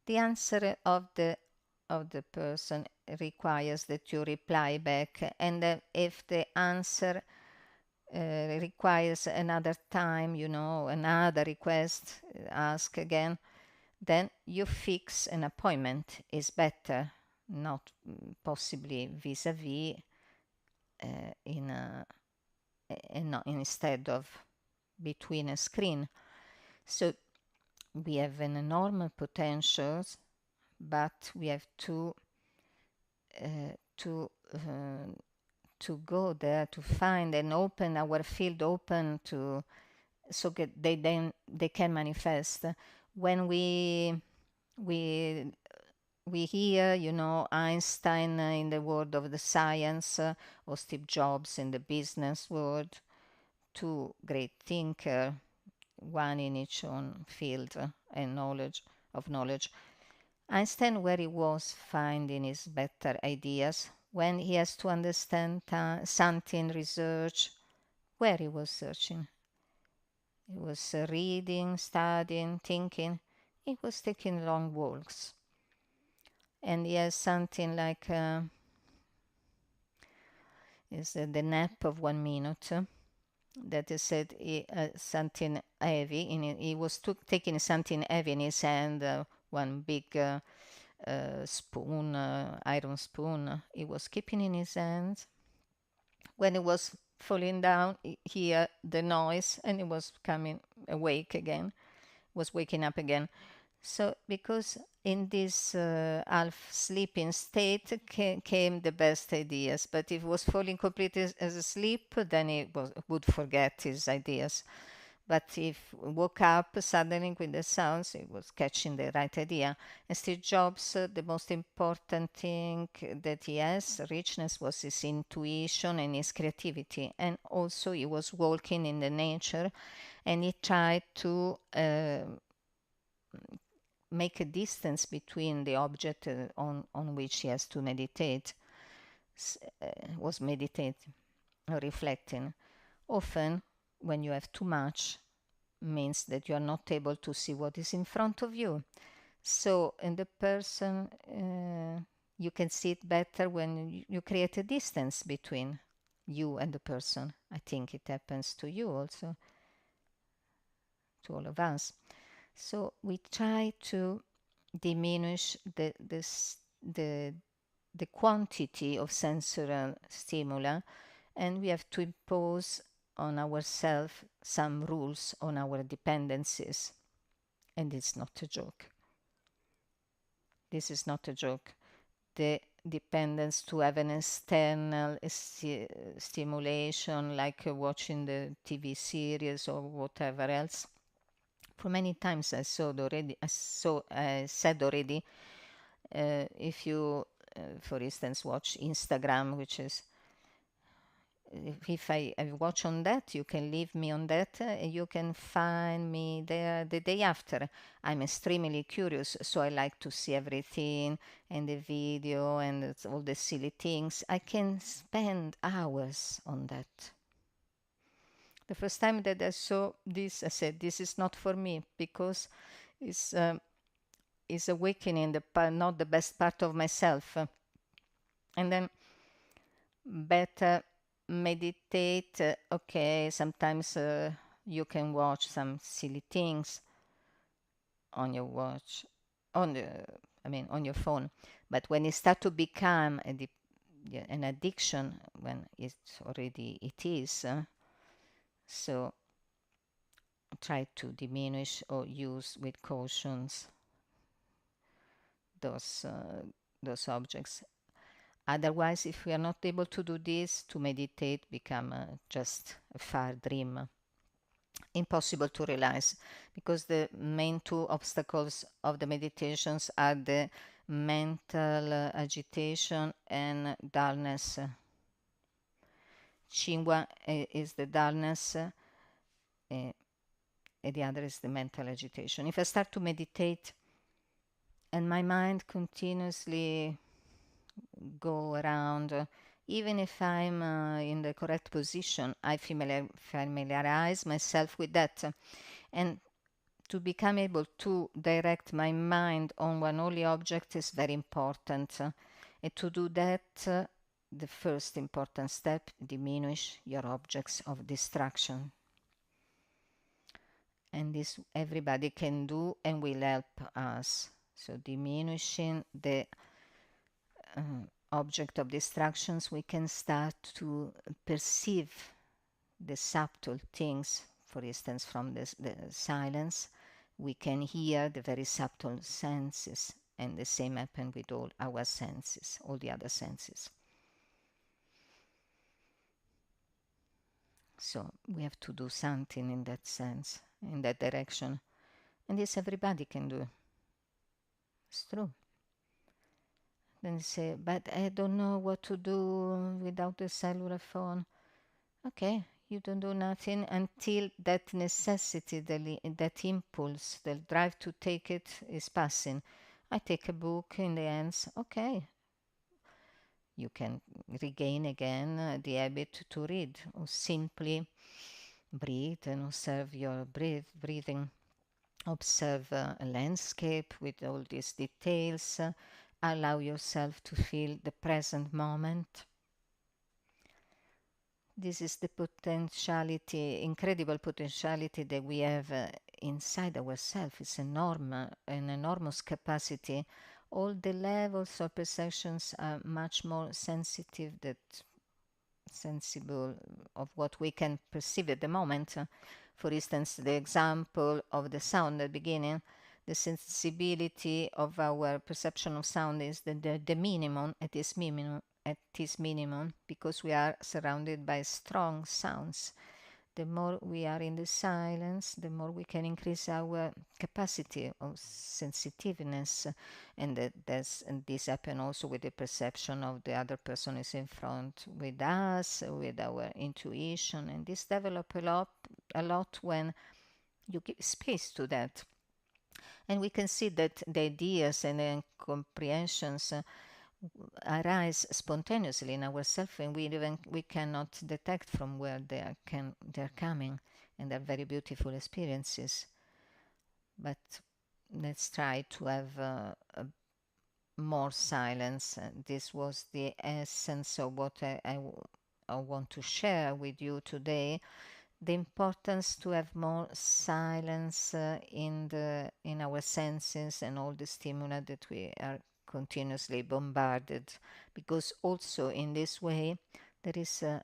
the answer of the person requires that you reply back, and if the answer requires another time, another request, ask again, then you fix an appointment. Is better, not possibly vis-a-vis in instead of between a screen. So we have an enormous potential, but we have to go there to find and open our field open to so that they can manifest when we hear Einstein in the world of the science or Steve Jobs in the business world, two great thinker, one in each own field and knowledge. Einstein, where he was finding his better ideas, when he has to understand something, research, where he was searching. He was reading, studying, thinking. He was taking long walks. And he has something like is the nap of 1 minute that he said something heavy. He was taking something heavy in his hand, one big spoon, iron spoon. He was keeping in his hands. When he was falling down, he heard the noise and he was coming awake again, was waking up again. So because in this half sleeping state came the best ideas, but if he was falling completely as asleep, then he would forget his ideas. But if we woke up suddenly with the sounds, he was catching the right idea. And Steve Jobs, the most important thing that he has, richness, was his intuition and his creativity. And also he was walking in the nature, and he tried to make a distance between the object on which he has to meditate, was meditating or reflecting. Often, when you have too much, means that you are not able to see what is in front of you. So, in the person, you can see it better when you create a distance between you and the person. I think it happens to you also, to all of us. So, we try to diminish the quantity of sensory stimuli, and we have to impose on ourselves some rules on our dependencies. And it's not a joke. This is not a joke. The dependence to have an external stimulation, like watching the TV series or whatever else. For many times I said already, if you, for instance, watch Instagram, which is, if I watch on that, you can leave me on that, you can find me there the day after. I'm extremely curious, so I like to see everything and the video and all the silly things. I can spend hours on that. The first time that I saw this, I said, this is not for me, because it's awakening not the best part of myself. And then better meditate. Okay, sometimes you can watch some silly things on your watch, on your phone. But when it starts to become an addiction, when it is, so try to diminish or use with cautions those objects. Otherwise, if we are not able to do this, to meditate become just a far dream, impossible to realize, because the main two obstacles of the meditations are the mental agitation and dullness. Chingwa is the dullness, and the other is the mental agitation. If I start to meditate and my mind continuously go around, even if I'm in the correct position, I familiarize myself with that. And to become able to direct my mind on one only object is very important. And to do that, the first important step, diminish your objects of distraction. And this everybody can do and will help us. So diminishing the object of distractions, we can start to perceive the subtle things. For instance, from the silence, we can hear the very subtle senses, and the same happens with all our senses, all the other senses. So we have to do something in that sense, in that direction. And this everybody can do. It's true. Then you say, but I don't know what to do without the cellular phone. Okay, you don't do nothing until that necessity, that impulse, the drive to take it is passing. I take a book in the hands. Okay, you can regain again the habit to read, or simply breathe and observe your breathing. Observe a landscape with all these details. Allow yourself to feel the present moment. This is the potentiality, incredible potentiality that we have inside ourselves. It's an enormous capacity. All the levels of perceptions are much more sensible of what we can perceive at the moment. For instance, the example of the sound at the beginning, the sensibility of our perception of sound is the minimum at this minimum, because we are surrounded by strong sounds. the more we are in the silence, the more we can increase our capacity of sensitiveness, and and this happen also with the perception of the other person is in front with us, with our intuition, and this develop a lot when you give space to that. And we can see that the ideas and the comprehensions arise spontaneously in ourselves, and we cannot detect from where they're coming, and they're very beautiful experiences. But let's try to have more silence. This was the essence of what I want to share with you today. The importance to have more silence in our senses and all the stimuli that we are continuously bombarded, because also in this way there is a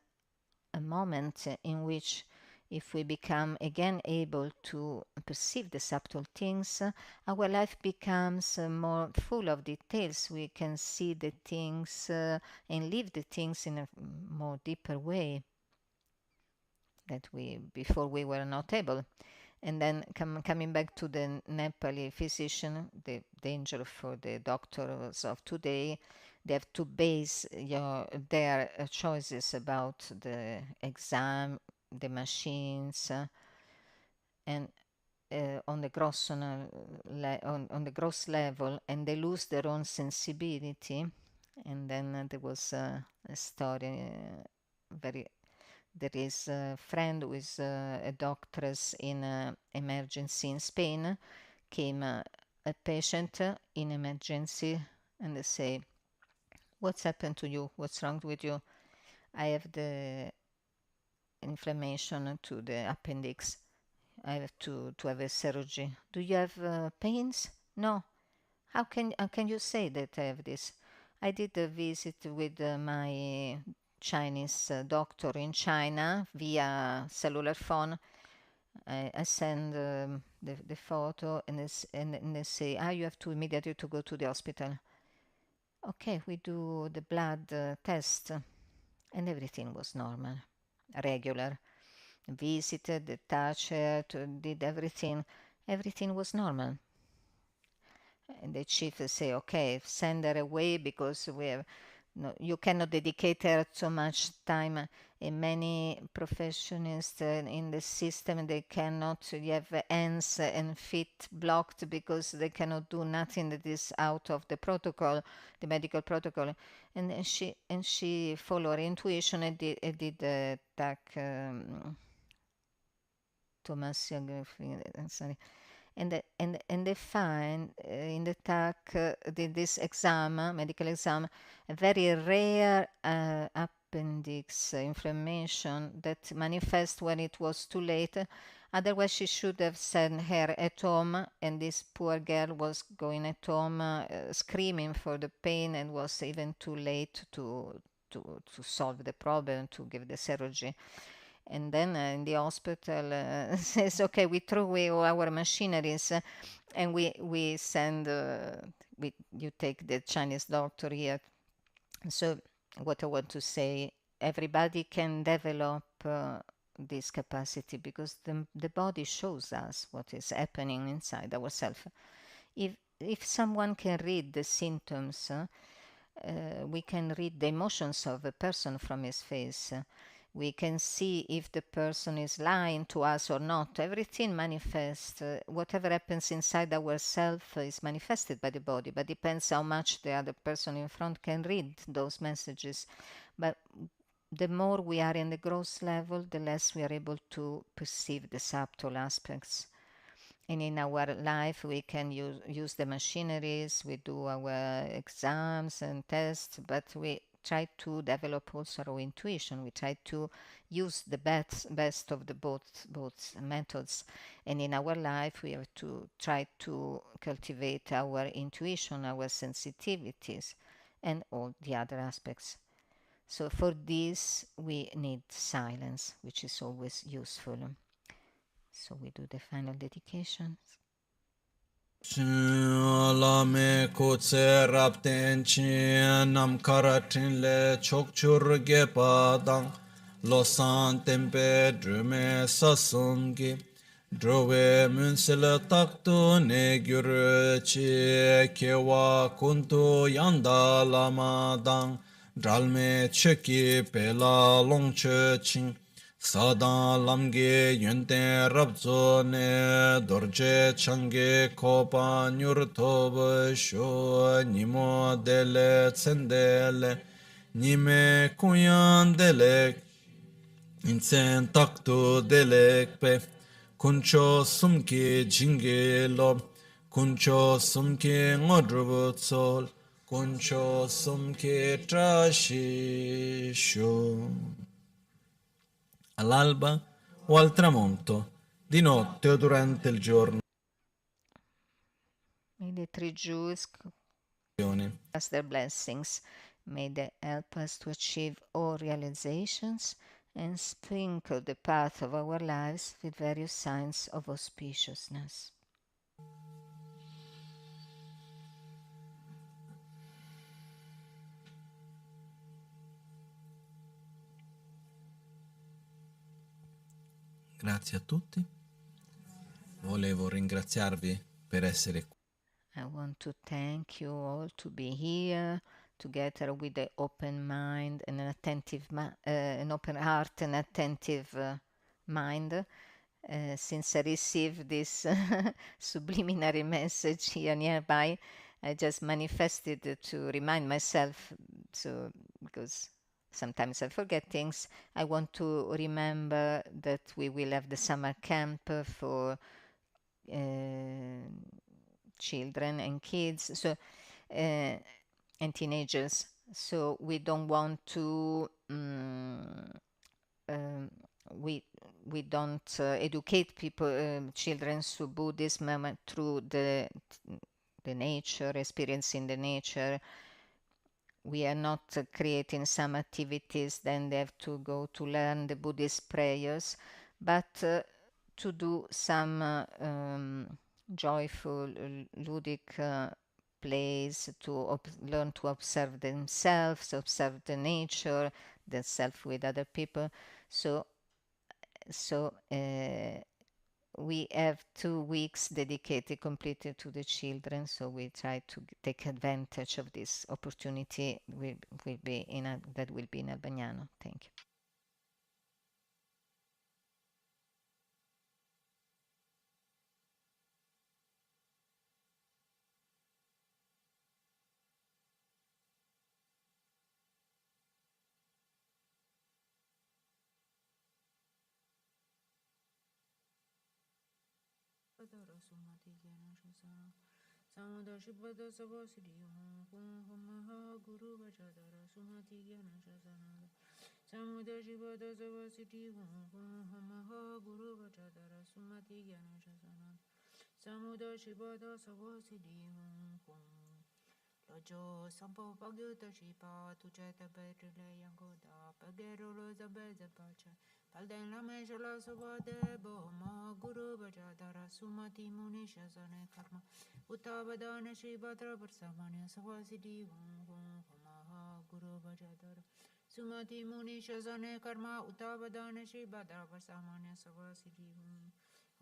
moment in which, if we become again able to perceive the subtle things, our life becomes more full of details. We can see the things and live the things in a more deeper way that we before we were not able. And then coming back to the Nepali physician, the danger for the doctors of today, they have to base their choices about the exam, the machines, and on the on the gross level, and they lose their own sensibility. And then there was a story, very there is a friend who is a doctoress in emergency in Spain, came a patient in emergency, and they say, "What's happened to you? What's wrong with you?" "I have the inflammation to the appendix. I have to have a surgery." "Do you have pains?" "No." How can you say that I have this?" "I did a visit with my Chinese doctor in China via cellular phone. I send the photo, and they say, you have to immediately to go to the hospital." Okay, we do the blood test, and everything was normal, regular. Visited, the touch her, did everything. Everything was normal. And the chief say, "Okay, send her away, because we have no, you cannot dedicate her so much time." And many professionists in the system, they cannot have hands and feet blocked, because they cannot do nothing that is out of the protocol, the medical protocol. And she followed her intuition and did the TAC, sorry. And they find in the TAC, this exam, medical exam, a very rare appendix inflammation that manifests when it was too late. Otherwise, she should have sent her at home, and this poor girl was going at home screaming for the pain, and was even too late to solve the problem, to give the surgery. And then in the hospital says, "Okay, we throw away all our machineries, and we send you take the Chinese doctor here." So what I want to say, everybody can develop this capacity, because the body shows us what is happening inside ourselves. If someone can read the symptoms, we can read the emotions of a person from his face. We can see if the person is lying to us or not. Everything manifests. Whatever happens inside ourselves is manifested by the body, but depends how much the other person in front can read those messages. But the more we are in the gross level, the less we are able to perceive the subtle aspects. And in our life, we can use the machineries, we do our exams and tests, but we try to develop also our intuition. We try to use the best of the both methods. And in our life, we have to try to cultivate our intuition, our sensitivities, and all the other aspects. So for this, we need silence, which is always useful. So we do the final dedications. Lame kutse rapten chi nam karatin le chokchur ge padang lo san tempe drume sasumgi drove munsel takto ne gyur chi kewa kuntu yanda lama dang dralme cheki pela longche ching sadan lamge yunten rabzo ne dorje change kopa nyur toba sho nimo dele tsendele nime kuyan delek insen takto delekpe kuncho sumke jinge lob kuncho sumke ngodrubo tsol kuncho sumke trashisho all'alba o al tramonto di notte o durante il giorno. May the three Jews us their blessings. May they help us to achieve all realizations and sprinkle the path of our lives with various signs of auspiciousness. Grazie a tutti. Volevo ringraziarvi per essere qui. I want to thank you all to be here together with an open mind and an attentive, an open heart and attentive mind. Since I received this subliminary message here nearby, I just manifested to remind myself. So because sometimes I forget things, I want to remember that we will have the summer camp for children and kids, so and teenagers. So we don't want to we don't educate people, children, through Buddhism through the nature, experiencing the nature. We are not creating some activities, then they have to go to learn the Buddhist prayers, but to do some joyful, ludic plays to learn to observe themselves, observe the nature, the self with other people. So we have 2 weeks dedicated completely to the children, so we try to take advantage of this opportunity. That will be in Albagnano. Thank you. Samuda Shibada Savasidi Hamaha Guru Vajadara Sumati Gyana Shasana Samuda Shibada Savasidi Hamaha Guru Vajadara Sumati Gyana Shasana Samuda Shibada Savasidi Lojo Sampo Pagyuta Shipa Tucheta Betrile Yangoda Pagero Zabeza Pacha Palden Lama Shala Sabade Bohama Guru Vajadara Sumati Muni Shasane Karma Uttavadana Shri Bhadra Varsamanya Savasidi Hamaha Guru Vajadara Sumati Muni Shasane Karma Uttavadana Shri Bhadra Varsamanya Savasidi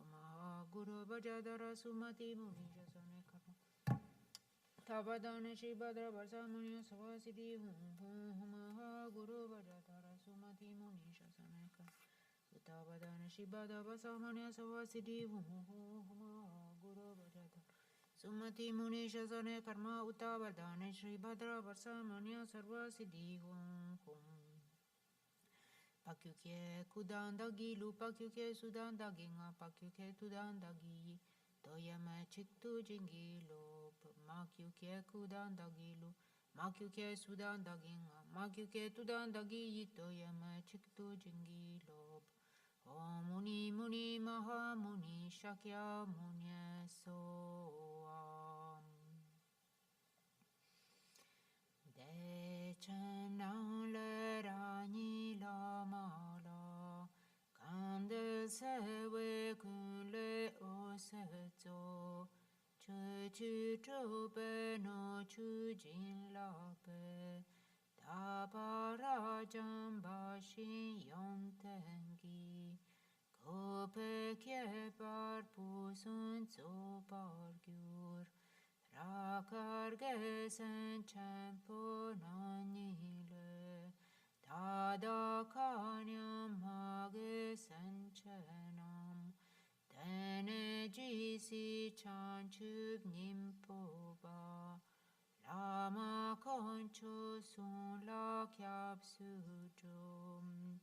Hamaha Guru Vajadara Sumati Muni Shasane Karma Uttavadana Shri Bhadra Varsamanya Savasidi Hamaha Guru Vajadara Sumati Muni Shasane Karma Uttavadana Shri Bhadra Varsamanya Savasidi Hamaha Guru Vajadara Sumati Muni Shasane Karma Uttavadane Shri Bhadra Varsamanya Sarva Siddhi Pakyukye Kudandagi Lu Pakyukye Sudandagi Nga Pakyukye Tudandagi Toyama Chittu Jingi Lo Makyukye Kudandagi Lu Makyukye Sudandagi Nga Makyukye Tudandagi Toyama Chittu Jingi Lo Om Muni Muni Maha Muni Shakya Munye Soam De Chenang Le Rani Lama La Kande Sewe Kun Le O Se Zo Chu Chu Chu Pe No Chu Jin La Pe Ta Pa Ra Jam Ba Shi shin yon tengi Kope kye par pusun tso par gyur Rakarge sen champo nanile Tada kanyam mage sen chenam Tene jisi chanchub nimpo ba Lama concho sun la kyab sujum